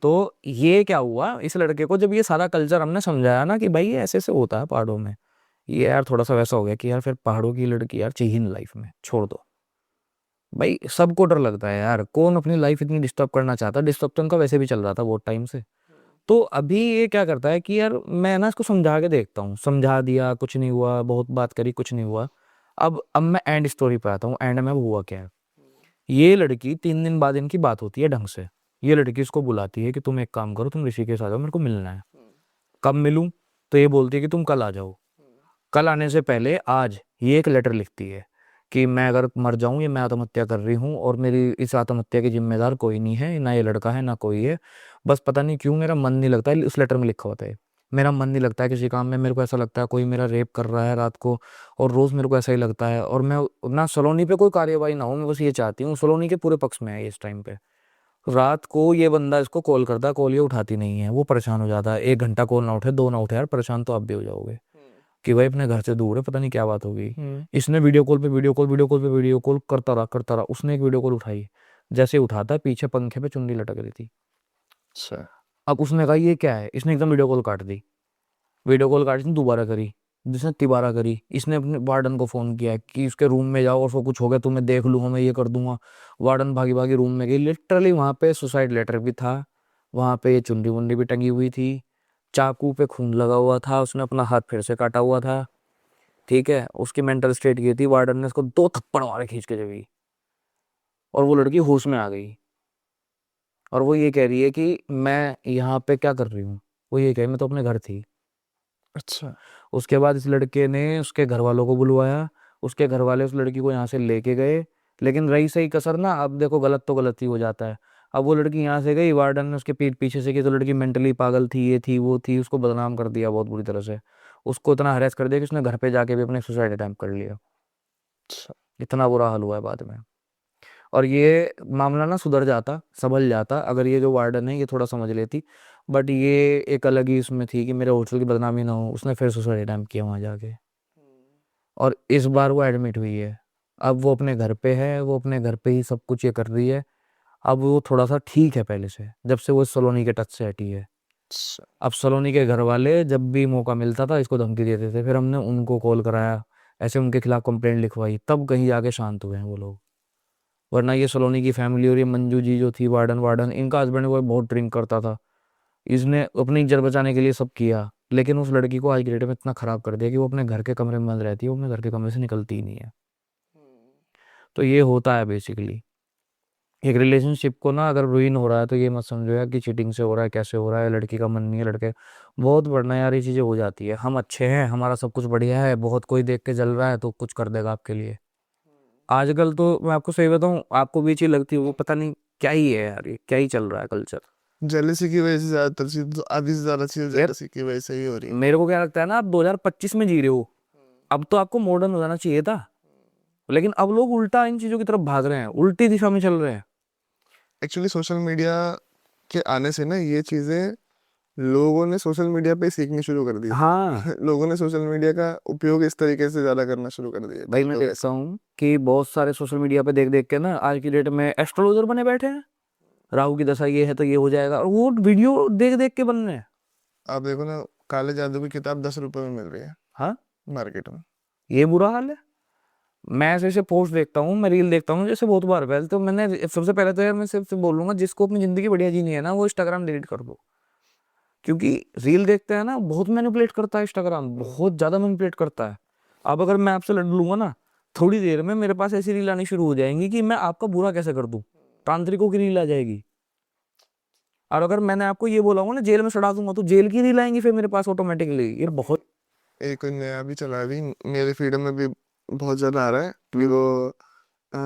तो ये क्या हुआ, इस लड़के को जब ये सारा कल्चर हमने समझाया ना कि भाई ये ऐसे ऐसे होता है पहाड़ों में, ये यार थोड़ा सा वैसा हो गया कि यार फिर पहाड़ों की लड़की यार चाहिए नहीं लाइफ में, छोड़ दो। भाई सबको डर लगता है यार, कौन अपनी लाइफ इतनी डिस्टर्ब करना चाहता है, डिस्टर्ब तो उनका वैसे भी चल रहा था बहुत टाइम से। तो अभी ये क्या करता है कि यार मैं ना इसको समझा के देखता हूँ, समझा दिया कुछ नहीं हुआ, बहुत बात करी कुछ नहीं हुआ। अब मैं एंड स्टोरी पे आता हूँ, एंड में हुआ क्या है। ये लड़की 3 दिन बाद इनकी बात होती है ढंग से, ये लड़की इसको बुलाती है कि तुम एक काम करो, तुम ऋषिकेश आ जाओ, मेरे को मिलना है। कब मिलूं? तो ये बोलती है कि तुम कल आ जाओ। कल आने से पहले आज ये एक लेटर लिखती है कि मैं अगर मर जाऊं, ये मैं आत्महत्या कर रही हूँ, और मेरी इस आत्महत्या की जिम्मेदार कोई नहीं है, ना ये लड़का है ना कोई है, बस पता नहीं क्यों मेरा मन नहीं लगता है। उस लेटर में लिखा होता है मेरा मन नहीं लगता है किसी काम में, मेरे को ऐसा लगता है कोई मेरा रेप कर रहा है रात को, और रोज मेरे को ऐसा ही लगता है, और मैं ना सलोनी पे कोई कार्यवाही ना हो, मैं बस ये चाहती हूँ। सलोनी के पूरे पक्ष में है इस टाइम पे। रात को ये बंदा इसको कॉल करता है, कॉल ये उठाती नहीं है, वो परेशान हो जाता है, 1 घंटा कॉल ना उठे, 2 ना उठे, यार परेशान तो आप भी हो जाओगे कि भाई अपने घर से दूर है, पता नहीं क्या बात होगी। इसने वीडियो कॉल पे वीडियो कॉल, वीडियो कॉल पे वीडियो कॉल करता रहा। उसने एक वीडियो कॉल उठाई, जैसे उठाता है पीछे पंखे पे चुन्नी लटक रही थी। अच्छा। अब उसने कहा ये क्या है, इसने एकदम वीडियो कॉल काट दी। वीडियो कॉल काटी, इसने दोबारा करी, जिसने तिबारा करी, इसने अपने वार्डन को फोन किया कि उसके रूम में जाओ, और उसको कुछ हो गया तो मैं देख लूंगा, मैं ये कर दूंगा। वार्डन भागी भागी रूम में गई, लिटरली वहां पे सुसाइड लेटर भी था, वहां पे ये चुन्नी वुन्नी भी टंगी हुई थी, चाकू पे खून लगा हुआ था, उसने अपना हाथ फिर से काटा हुआ था। ठीक है, उसकी मेंटल स्टेट ये थी, वार्डन ने उसको 2 थप्पड़ मारे खींच के जब, और वो लड़की होश में आ गई। और वो ये कह रही है कि मैं यहाँ पे क्या कर रही हूँ, वो ये कह रही मैं तो अपने घर थी। अच्छा। उसके बाद इस लड़के ने उसके घर वालों को बुलवाया, उसके घर वाले उस लड़की को यहाँ से लेके गए। लेकिन रही सही कसर ना, अब देखो गलत तो गलत ही हो जाता है। अब वो लड़की यहाँ से गई, वार्डन ने उसके पीठ पीछे से की तो लड़की मेंटली पागल थी, ये थी वो थी, उसको बदनाम कर दिया बहुत बुरी तरह से, उसको इतना हरेस कर दिया कि उसने घर पे जाके भी अपने सुसाइड अटेम्प्ट कर लिया। इतना बुरा हाल हुआ है बाद में। और ये मामला ना सुधर जाता, संभल जाता, अगर ये जो वार्डन है ये थोड़ा समझ लेती। बट ये एक अलग ही इसमें थी कि मेरे होटल की बदनामी ना हो, उसने फिर सुसाइड अटेम्प्ट किया वहाँ जाके। और इस बार वो एडमिट हुई है। अब वो अपने घर पे है, वो अपने घर पे ही सब कुछ ये कर रही है। अब वो थोड़ा सा ठीक है पहले से, जब से वो सलोनी के टच से हटी है। अब सलोनी के घर वाले जब भी मौका मिलता था इसको धमकी देते थे, फिर हमने उनको कॉल कराया, ऐसे उनके खिलाफ कंप्लेंट लिखवाई, तब कहीं जाके शांत हुए हैं वो लोग। वरना ये सलोनी की फैमिली और ये मंजू जी जो थी वार्डन वार्डन, इनका हस्बैंड वो बहुत ड्रिंक करता था। इसने अपनी इज्जत बचाने के लिए सब किया, लेकिन उस लड़की को आज की डेट में इतना खराब कर दिया कि वो अपने घर के कमरे में बंद रहती है, वो अपने घर के कमरे से निकलती ही नहीं है। तो ये होता है बेसिकली। एक रिलेशनशिप को ना अगर रुइन हो रहा है तो ये मत समझो यार कि चीटिंग से हो रहा है, कैसे हो रहा है, लड़की का मन नहीं है, लड़के बहुत बढ़ना यार, ये चीज़ें हो जाती है। हम अच्छे हैं, हमारा सब कुछ बढ़िया है, बहुत कोई देख के जल रहा है तो कुछ कर देगा आपके लिए। आजकल तो मैं आपको सही बताऊं, आपको भी चीज लगती है, वो पता नहीं क्या ही है यार, ये क्या ही चल रहा है कल्चर। जेलेसी की वजह से ज्यादातर चीज, तो आधी से ज्यादा चीज यार जेलेसी की वजह से ही हो रही है। मेरे को क्या लगता है ना, आप 2025 में जी रहे हो, अब तो आपको मॉडर्न हो जाना चाहिए था, लेकिन अब लोग उल्टा इन चीजों की तरफ भाग रहे हैं, उल्टी दिशा में चल रहे हैं। एक्चुअली सोशल मीडिया के आने से ना ये चीजें लोगों ने सोशल मीडिया पे सीखनी शुरू कर दी। हाँ लोगों ने सोशल मीडिया का उपयोग इस तरीके से ज्यादा करना शुरू कर दिया। भाई, मैं देखता हूँ कि बहुत सारे सोशल मीडिया पे देख देख के ना आज की डेट में एस्ट्रोलॉजर बने बैठे हैं, राहु की दशा ये है तो ये हो जाएगा, और वो वीडियो देख देख के बन रहे हैं। आप देखो ना, काले जादू की किताब 10 रुपए में मिल रही है हाँ, मार्केट में। ये बुरा हाल है। मैं ऐसे ऐसे पोस्ट देखता हूँ, मैं रील देखता हूँ जैसे बहुत बार, पहले तो मैंने सबसे पहले तो यार मैं सिर्फ बोलूंगा, जिसको अपनी जिंदगी बढ़िया जीनी है ना वो इंस्टाग्राम डिलीट कर दो। क्योंकि रील देखते हैं ना, बहुत मैनिपुलेट करता है इंस्टाग्राम, बहुत ज्यादा मैनिपुलेट करता है। अब अगर मैं आपसे लड़ लूंगा ना, थोड़ी देर में मेरे पास ऐसी रील आनी शुरू हो जाएंगी कि मैं आपका बुरा कैसे कर दूं, तांत्रिकों की रील आ जाएगी। और अगर मैंने आपको ये बोला होगा ना जेल में सड़ा दूंगा, तो जेल की रील आएंगी फिर मेरे पास ऑटोमेटिकली। ये बहुत एक नया भी चला, अभी मेरे फीड में भी बहुत ज्यादा आ रहा है कि वो अ,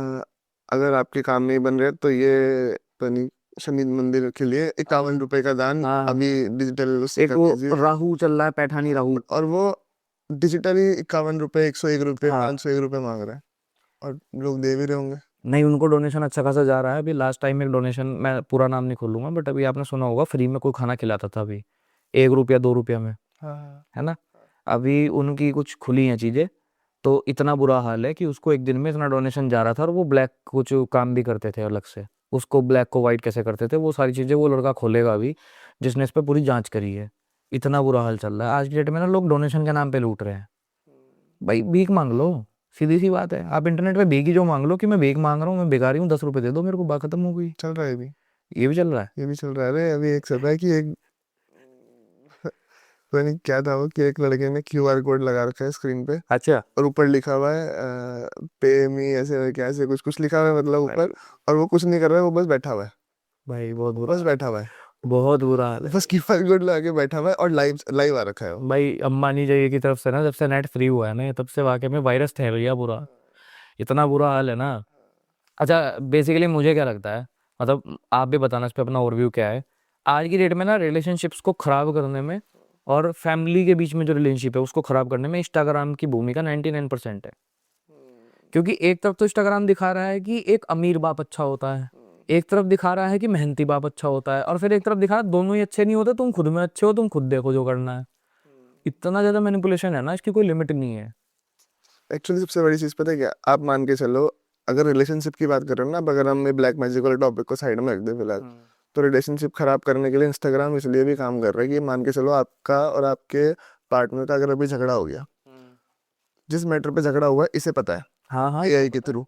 अगर आपके काम नहीं बन रहे तो ये पनी शनि मंदिर के लिए 51 रुपए का दान हाँ, अभी डिजिटल उससे एक कर वो दीजिए। राहु चल रहा है, पैठानी राहु। और वो डिजिटली 51 रुपए, 101 रुपए, हाँ, 501 रुपए मांग रहे हैं, और लोग दे भी रहे होंगे। नहीं उनको डोनेशन अच्छा खासा जा रहा है। अभी लास्ट टाइम एक डोनेशन, मैं पूरा नाम नहीं खोलूंगा, बट अभी आपने सुना होगा फ्री में कोई खाना खिलाता था, अभी 1 रुपया 2 रुपया में, हाँ। है ना। अभी उनकी कुछ खुली हैं चीजें, तो इतना बुरा हाल है कि उसको एक दिन में इतना डोनेशन जा रहा था, और वो ब्लैक कुछ काम भी करते थे अलग से, उसको ब्लैक को वाइट कैसे करते थे वो सारी चीजें वो लड़का खोलेगा अभी, जिसने इस पर पूरी जांच करी है। इतना बुरा हाल चल रहा है आज की डेट में ना, लोग डोनेशन के नाम पे लूट रहे हैं। भाई भीख मांग लो, सीधी सी बात है, आप इंटरनेट पे भीख ही जो मांग लो कि मैं भीख मांग रहा हूँ, मैं भिखारी हूँ, 10 रुपए दे दो मेरे को, बात खत्म हो गई। चल रहा है अभी, ये भी चल रहा है। ये भी चल रहा है। अरे अभी एक चल रहा है कि एक पता नहीं क्या था वो, कि एक लड़के ने क्यूआर कोड लगा रखा है स्क्रीन पे, अच्छा और ऊपर लिखा हुआ है पे मी, ऐसे क्या, ऐसे कुछ कुछ लिखा हुआ है मतलब ऊपर, और वो कुछ नहीं कर रहा है, वो बस बैठा हुआ है, भाई, बहुत बुरा बस हाल बैठा हुआ है, है, बहुत बुरा हाल है। बस क्यूआर कोड लगा के बैठा हुआ है, और लाइव लाइव आ रखा है वो। भाई अंबानी जी की तरफ से ना, जब से नेट फ्री हुआ है ना, तब से वाकई में वायरस फैल गया पूरा, इतना बुरा हाल है ना। अच्छा, बेसिकली मुझे क्या लगता है, मतलब आप भी बताना इस पे अपना ओवरव्यू क्या है। आज की डेट में ना रिलेशनशिप्स को खराब करने में, और फैमिली के बीच में जो रिलेशनशिप है उसको खराब करने में इंस्टाग्राम की भूमिका 99% है। क्योंकि एक तरफ तो इंस्टाग्राम दिखा रहा है कि एक अमीर बाप अच्छा होता है, एक तरफ दिखा रहा है कि मेहनती बाप अच्छा होता है, और फिर एक तरफ दिखा रहा है दोनों ही अच्छे नहीं होते, तुम खुद में अच्छे हो, तुम खुद देखो जो करना है। इतना ज्यादा मैनिपुलेशन है ना, इसकी कोई लिमिट नहीं है। एक्चुअली सबसे बड़ी चीज पता है क्या, आप मान के चलो, अगर रिलेशनशिप की बात कर रहे हो ना, अब अगर हम ब्लैक मैजिक वाले टॉपिक को साइड में रख दे फिलहाल, तो रिलेशनशिप खराब करने के लिए इंस्टाग्राम इसलिए भी काम कर रहा है कि मान के चलो आपका और आपके पार्टनर का अगर अभी झगड़ा हो गया, जिस मैटर पे झगड़ा हुआ है इसे पता है हाँ हाँ, एआई के थ्रू,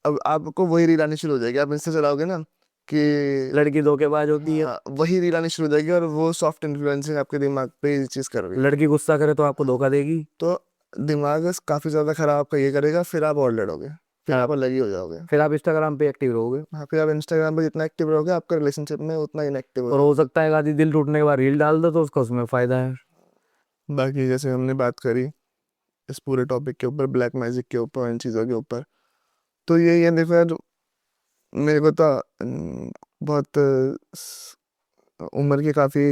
अब आपको वही रील आनी शुरू हो जाएगी, आप इंस्टा चलाओगे ना कि लड़की धोखेबाज होती है, हाँ, वही रील आनी शुरू हो जाएगी, और वो सॉफ्ट इन्फ्लुएंसिंग आपके दिमाग पे ये चीज कर रही है। लड़की गुस्सा करे तो आपको धोखा देगी। तो दिमाग काफी ज्यादा खराब आपका ये करेगा, फिर आप और लड़ोगे, फिर आप अलग ही हो जाओगे। फिर आप इंस्टाग्राम पे एक्टिव रहोगे, हाँ, फिर आप इंस्टाग्राम पे जितना एक्टिव रहोगे, आपका रिलेशनशिप में उतना इनएक्टिव हो और हो सकता है आदि दिल टूटने के बाद रील डाल दो तो उसका उसमें फायदा है। जाएगा। बाकी जैसे हमने बात करी इस पूरे टॉपिक के ऊपर, ब्लैक मैजिक के ऊपर, इन चीज़ों के ऊपर, तो ये देखो यार, मेरे को तो बहुत उम्र के काफ़ी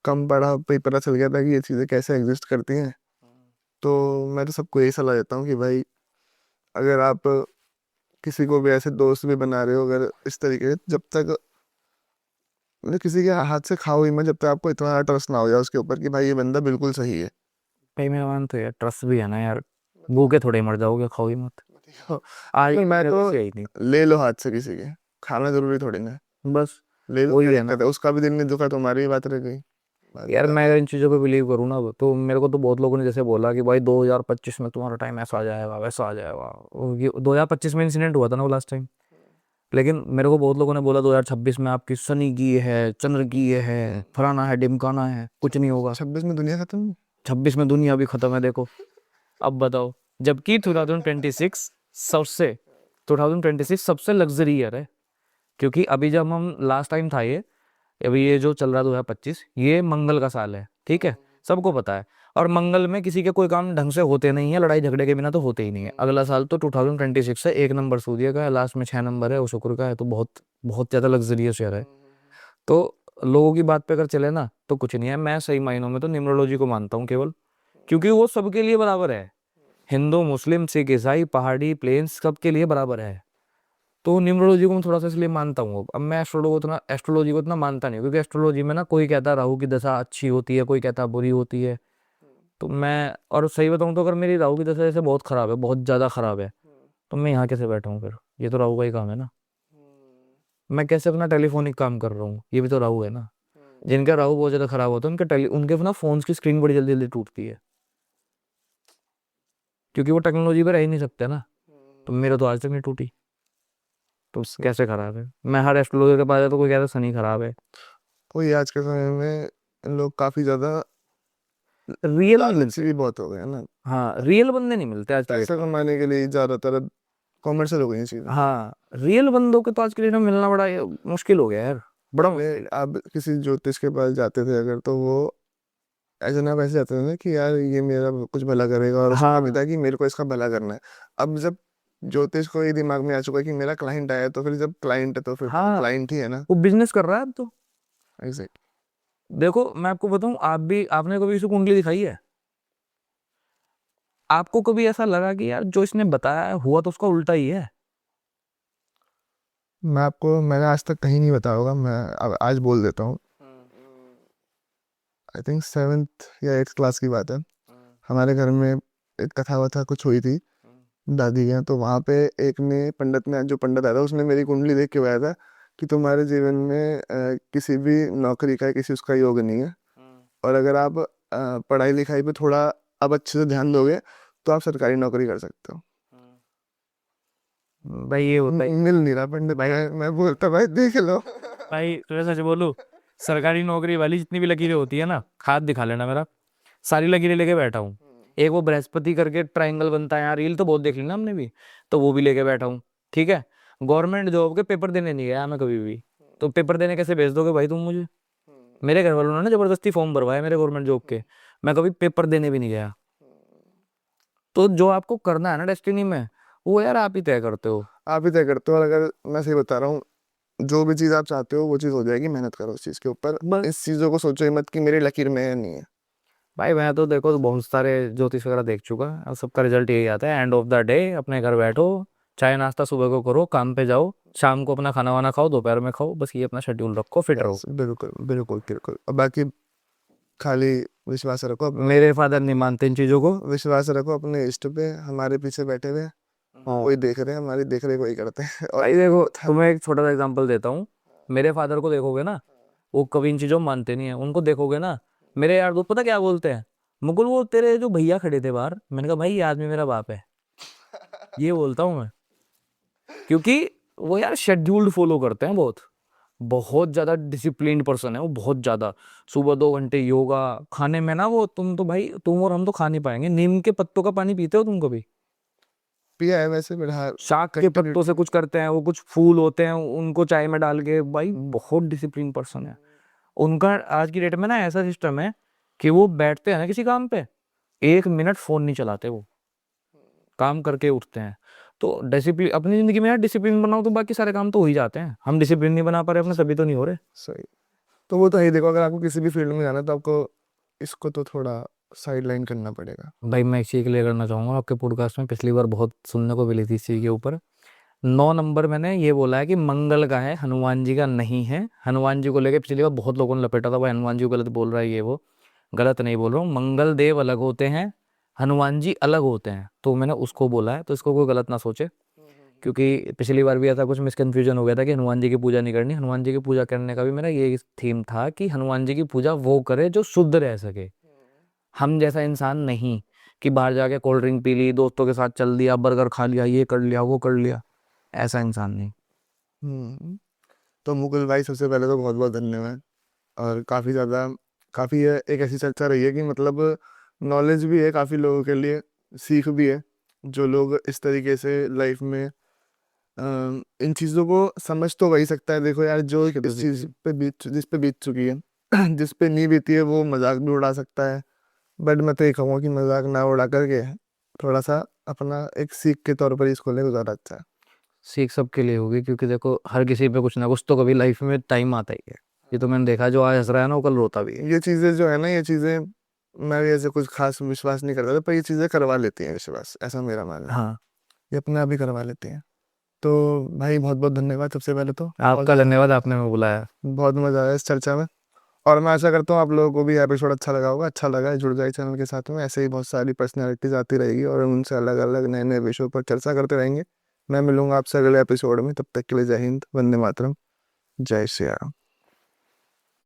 कम पढ़ा पे ही पता चल गया था कि ये चीज़ें कैसे एग्जिस्ट करती हैं। तो मैं तो सबको यही सलाह देता हूँ कि भाई अगर आप किसी को भी ऐसे दोस्त भी बना रहे हो, अगर इस तरीके से, जब तक मतलब किसी के हाथ से खाओ ही मत जब तक आपको इतना ट्रस्ट ना हो जाए उसके ऊपर कि भाई ये बंदा बिल्कुल सही है। भाई मेरा मान तो यार ट्रस्ट भी है ना यार, भूखे थोड़े मर जाओगे, खाओ ही मत। आज फिर मैं मेरे तो बस यही नहीं, ले लो हाथ से किसी के, खाना जरूरी थोड़ी ना है। बस ले लो, क्या वही है ना दिक्कत है, उसका भी दिल नहीं दुखा, तुम्हारी भी बात रह गई, बात यार। बता मैं दो। अगर इन चीज़ों पे बिलीव करूँ ना, तो मेरे को तो बहुत लोगों ने जैसे बोला कि भाई 2025 में तुम्हारा टाइम ऐसा आ जाएगा वैसा आ जाएगा। ये 2025 में इंसिडेंट हुआ था ना वो लास्ट टाइम। लेकिन मेरे को बहुत लोगों ने बोला 2026 में आपकी शनि की ये है, चंद्र की ये है, फलाना है, ढिमकाना है, कुछ नहीं होगा। 26 में दुनिया खत्म। 26 में दुनिया भी खत्म है देखो। अब बताओ, जबकि 2026 सबसे 2026 सबसे लग्जरी ईयर है। क्योंकि अभी जब हम लास्ट टाइम था ये, अभी ये जो चल रहा है 2025, ये मंगल का साल है, ठीक है, सबको पता है। और मंगल में किसी के कोई काम ढंग से होते नहीं है, लड़ाई झगड़े के बिना तो होते ही नहीं है। अगला साल तो 2026 से 1 नंबर सूर्य का है, लास्ट में 6 नंबर है वो शुक्र का है, तो बहुत बहुत ज्यादा लग्जरियस ईयर है। तो लोगों की बात पे अगर चले ना तो कुछ नहीं है। मैं सही मायनों में तो न्यूमरोलॉजी को मानता हूँ केवल, क्योंकि वो सबके लिए बराबर है। हिंदू, मुस्लिम, सिख, ईसाई, पहाड़ी, प्लेन्स, सबके लिए बराबर है। तो न्यूमरोलॉजी को मैं थोड़ा सा इसलिए मानता हूँ। अब मैं एस्ट्रोलॉजी को इतना मानता नहीं, क्योंकि एस्ट्रोलॉजी में ना कोई कहता है राहु की दशा अच्छी होती है, कोई कहता है बुरी होती है। तो मैं, और सही बताऊँ तो अगर मेरी राहु की दशा जैसे बहुत खराब है, बहुत ज़्यादा खराब है, तो मैं यहाँ कैसे बैठा हूँ फिर? ये तो राहु का ही काम है ना। मैं कैसे अपना टेलीफोनिक काम कर रहा हूँ, ये भी तो राहु है ना। जिनका राहु बहुत ज़्यादा खराब होता है उनके ना फोन्स की स्क्रीन बड़ी जल्दी जल्दी टूटती है, क्योंकि वो टेक्नोलॉजी पे रह ही नहीं सकते ना। तो मेरा तो आज तक नहीं टूटी, तो कैसे खराब है? मैं हर एस्ट्रोलॉजर के पास जाता तो कोई कहता है शनि खराब है। वही आज के समय में लोग काफी ज्यादा रियल नहीं लालची मिलते। भी बहुत हो गए हैं ना। हाँ, रियल बंदे नहीं मिलते आज की डेट पैसा में। कमाने के लिए ज्यादातर कॉमर्शियल हो गई ये चीजें। हाँ, रियल बंदों के तो आज की डेट में मिलना बड़ा मुश्किल हो गया यार, बड़ा पहले मुश्किल है। आप किसी ज्योतिष के पास जाते थे अगर, तो वो ऐसे ना वैसे जाते थे ना कि यार ये मेरा कुछ भला करेगा, और उसका भी हाँ, था कि मेरे को इसका भला करना है। अब जब ज्योतिष को ये दिमाग में आ चुका है कि मेरा क्लाइंट आया, तो फिर जब क्लाइंट है तो फिर हाँ, क्लाइंट ही है ना। वो बिजनेस कर रहा है अब तो। एग्जैक्ट। देखो मैं आपको बताऊं, आपने कभी इसे कुंडली दिखाई है? आपको कभी ऐसा लगा कि यार जो इसने बताया है, हुआ तो उसका उल्टा ही है? मैंने आज तक कहीं नहीं बताया होगा, मैं अब आज बोल देता हूँ। आई थिंक 7th या 8th क्लास की बात है। हमारे घर में एक कथा वथा कुछ हुई थी दादी के यहाँ, तो वहाँ पे एक ने पंडित ने जो पंडित आया था उसने मेरी कुंडली देख के बताया था कि तुम्हारे जीवन में किसी भी नौकरी का किसी उसका योग नहीं है, और अगर आप पढ़ाई लिखाई पे थोड़ा अब अच्छे से ध्यान दोगे तो आप सरकारी नौकरी कर सकते हो। भाई ये होता ही, मिल नहीं रहा पंडित भाई भाई, मैं बोलता भाई देख लो। भाई तुझे सच बोलूं, सरकारी नौकरी वाली जितनी भी लकीरें होती है ना, हाथ दिखा लेना मेरा, सारी लकीरें लेके बैठा हूँ। एक वो बृहस्पति करके ट्रायंगल बनता है यार, रील तो बहुत देख ली ना हमने भी, तो वो भी लेके बैठा हूँ। ठीक है, गवर्नमेंट जॉब के पेपर देने नहीं गया मैं कभी भी। तो पेपर देने कैसे भेज दोगे भाई तुम मुझे? मेरे घर वालों ने ना जबरदस्ती फॉर्म भरवाए मेरे गवर्नमेंट जॉब के, मैं कभी पेपर देने भी नहीं गया। तो जो आपको करना है ना डेस्टिनी में, वो यार आप ही तय करते हो। आप ही तय करते हो, और अगर मैं सही बता रहा हूँ, जो भी चीज़ आप चाहते हो वो चीज़ हो जाएगी, मेहनत करो उस चीज़ के ऊपर। बस इस चीज़ों को सोचो ही मत कि मेरी लकीर में है नहीं है। भाई, मैं तो देखो बहुत सारे ज्योतिष वगैरह देख चुका, और सबका रिजल्ट यही आता है, एंड ऑफ द डे अपने घर बैठो, चाय नाश्ता सुबह को करो, काम पे जाओ, शाम को अपना खाना वाना खाओ, दोपहर में खाओ, बस ये अपना शेड्यूल रखो, फिट रहो। यस, बिल्कुल बिल्कुल बिल्कुल। और बाकी खाली विश्वास रखो अपने, मेरे फादर नहीं मानते इन चीज़ों को। विश्वास रखो अपने इष्ट पे, हमारे पीछे बैठे हुए हैं, हाँ वही देख रहे हैं, हमारी देख रेख वही करते हैं। और भाई देखो, था। तुम्हें एक छोटा सा एग्जांपल देता हूँ। मेरे फादर को देखोगे ना, वो कभी इन चीज़ों में मानते नहीं है। उनको देखोगे ना, मेरे यार दोस्त पता क्या बोलते हैं, मुकुल वो तेरे जो भैया खड़े थे बाहर, मैंने कहा भाई ये आदमी मेरा बाप है, ये बोलता हूँ मैं। क्योंकि वो यार शेड्यूल्ड फॉलो करते हैं बहुत, बहुत ज्यादा डिसिप्लिन्ड पर्सन है वो, बहुत ज्यादा। सुबह 2 घंटे योगा, खाने में ना वो, तुम तो भाई, तुम और हम तो खा नहीं पाएंगे। नीम के पत्तों का पानी पीते हो तुम कभी? पिया है वैसे बिहार। शाक के पत्तों से कुछ करते हैं वो, कुछ फूल होते हैं उनको चाय में डाल के, भाई बहुत डिसिप्लिन पर्सन है। उनका आज की डेट में ना ऐसा सिस्टम है कि वो बैठते हैं ना किसी काम पे, 1 मिनट फोन नहीं चलाते वो, काम करके उठते हैं। तो डिसिप्लिन अपनी जिंदगी में यार डिसिप्लिन बनाओ तो बाकी सारे काम तो हो ही जाते हैं। हम डिसिप्लिन नहीं बना पा रहे अपने, तभी तो नहीं हो रहे। सही। तो वो तो है ही, देखो अगर आपको किसी भी फील्ड में जाना है तो आपको इसको तो थोड़ा साइड लाइन करना पड़ेगा। भाई मैं एक चीज़ क्लियर करना चाहूँगा आपके पॉडकास्ट में, पिछली बार बहुत सुनने को मिली थी इस चीज़ के ऊपर। 9 नंबर मैंने ये बोला है कि मंगल का है, हनुमान जी का नहीं है। हनुमान जी को लेके पिछली बार बहुत लोगों ने लपेटा था, भाई हनुमान जी को गलत बोल रहा है ये वो। गलत नहीं बोल रहा हूँ, मंगल देव अलग होते हैं, हनुमान जी अलग होते हैं, तो मैंने उसको बोला है, तो इसको कोई गलत ना सोचे। क्योंकि पिछली बार भी ऐसा कुछ मिसकन्फ्यूजन हो गया था कि हनुमान जी की पूजा नहीं करनी। हनुमान जी की पूजा करने का भी मेरा ये थीम था कि हनुमान जी की पूजा वो करे जो शुद्ध रह सके, हम जैसा इंसान नहीं कि बाहर जाके कोल्ड ड्रिंक पी ली, दोस्तों के साथ चल दिया, बर्गर खा लिया, ये कर लिया वो कर लिया, ऐसा इंसान नहीं। हम्म, तो मुकुल भाई सबसे पहले तो बहुत बहुत धन्यवाद। और काफ़ी ज़्यादा काफ़ी एक ऐसी चर्चा रही है कि मतलब नॉलेज भी है काफ़ी लोगों के लिए, सीख भी है। जो लोग इस तरीके से लाइफ में इन चीज़ों को समझ तो वही सकता है। देखो यार, जो सीखे तो इस चीज़ सीखे। पे जिस पे बीत चुकी है जिस पे नहीं बीती है वो मजाक भी उड़ा सकता है। बट मैं तो ये कहूँगा कि मजाक ना उड़ा करके थोड़ा सा अपना एक सीख के तौर पर इसको ले ज़्यादा अच्छा है। सीख सबके लिए होगी, क्योंकि देखो हर किसी पे कुछ ना कुछ तो कभी लाइफ में टाइम आता ही है। ये तो मैंने देखा, जो आज हंस रहा है ना वो कल रोता भी है। ये चीज़ें जो है ना, ये चीज़ें मैं भी ऐसे कुछ खास विश्वास नहीं करता था, पर ये चीज़ें करवा लेती हैं विश्वास, ऐसा मेरा मानना है। हाँ, ये अपने आप ही करवा लेती हैं। तो भाई बहुत बहुत धन्यवाद सबसे पहले तो। और आपका धन्यवाद, आपने हमें बुलाया। बहुत मज़ा आया इस चर्चा में। और मैं आशा करता हूँ आप लोगों को भी एपिसोड अच्छा लगा होगा। अच्छा लगा है, जुड़ जाए चैनल के साथ में, ऐसे ही बहुत सारी पर्सनैलिटीज आती रहेगी और उनसे अलग अलग नए नए विषयों पर चर्चा करते रहेंगे। मैं मिलूंगा आपसे अगले एपिसोड में, तब तक के लिए जय हिंद, वंदे मातरम, जय श्री राम।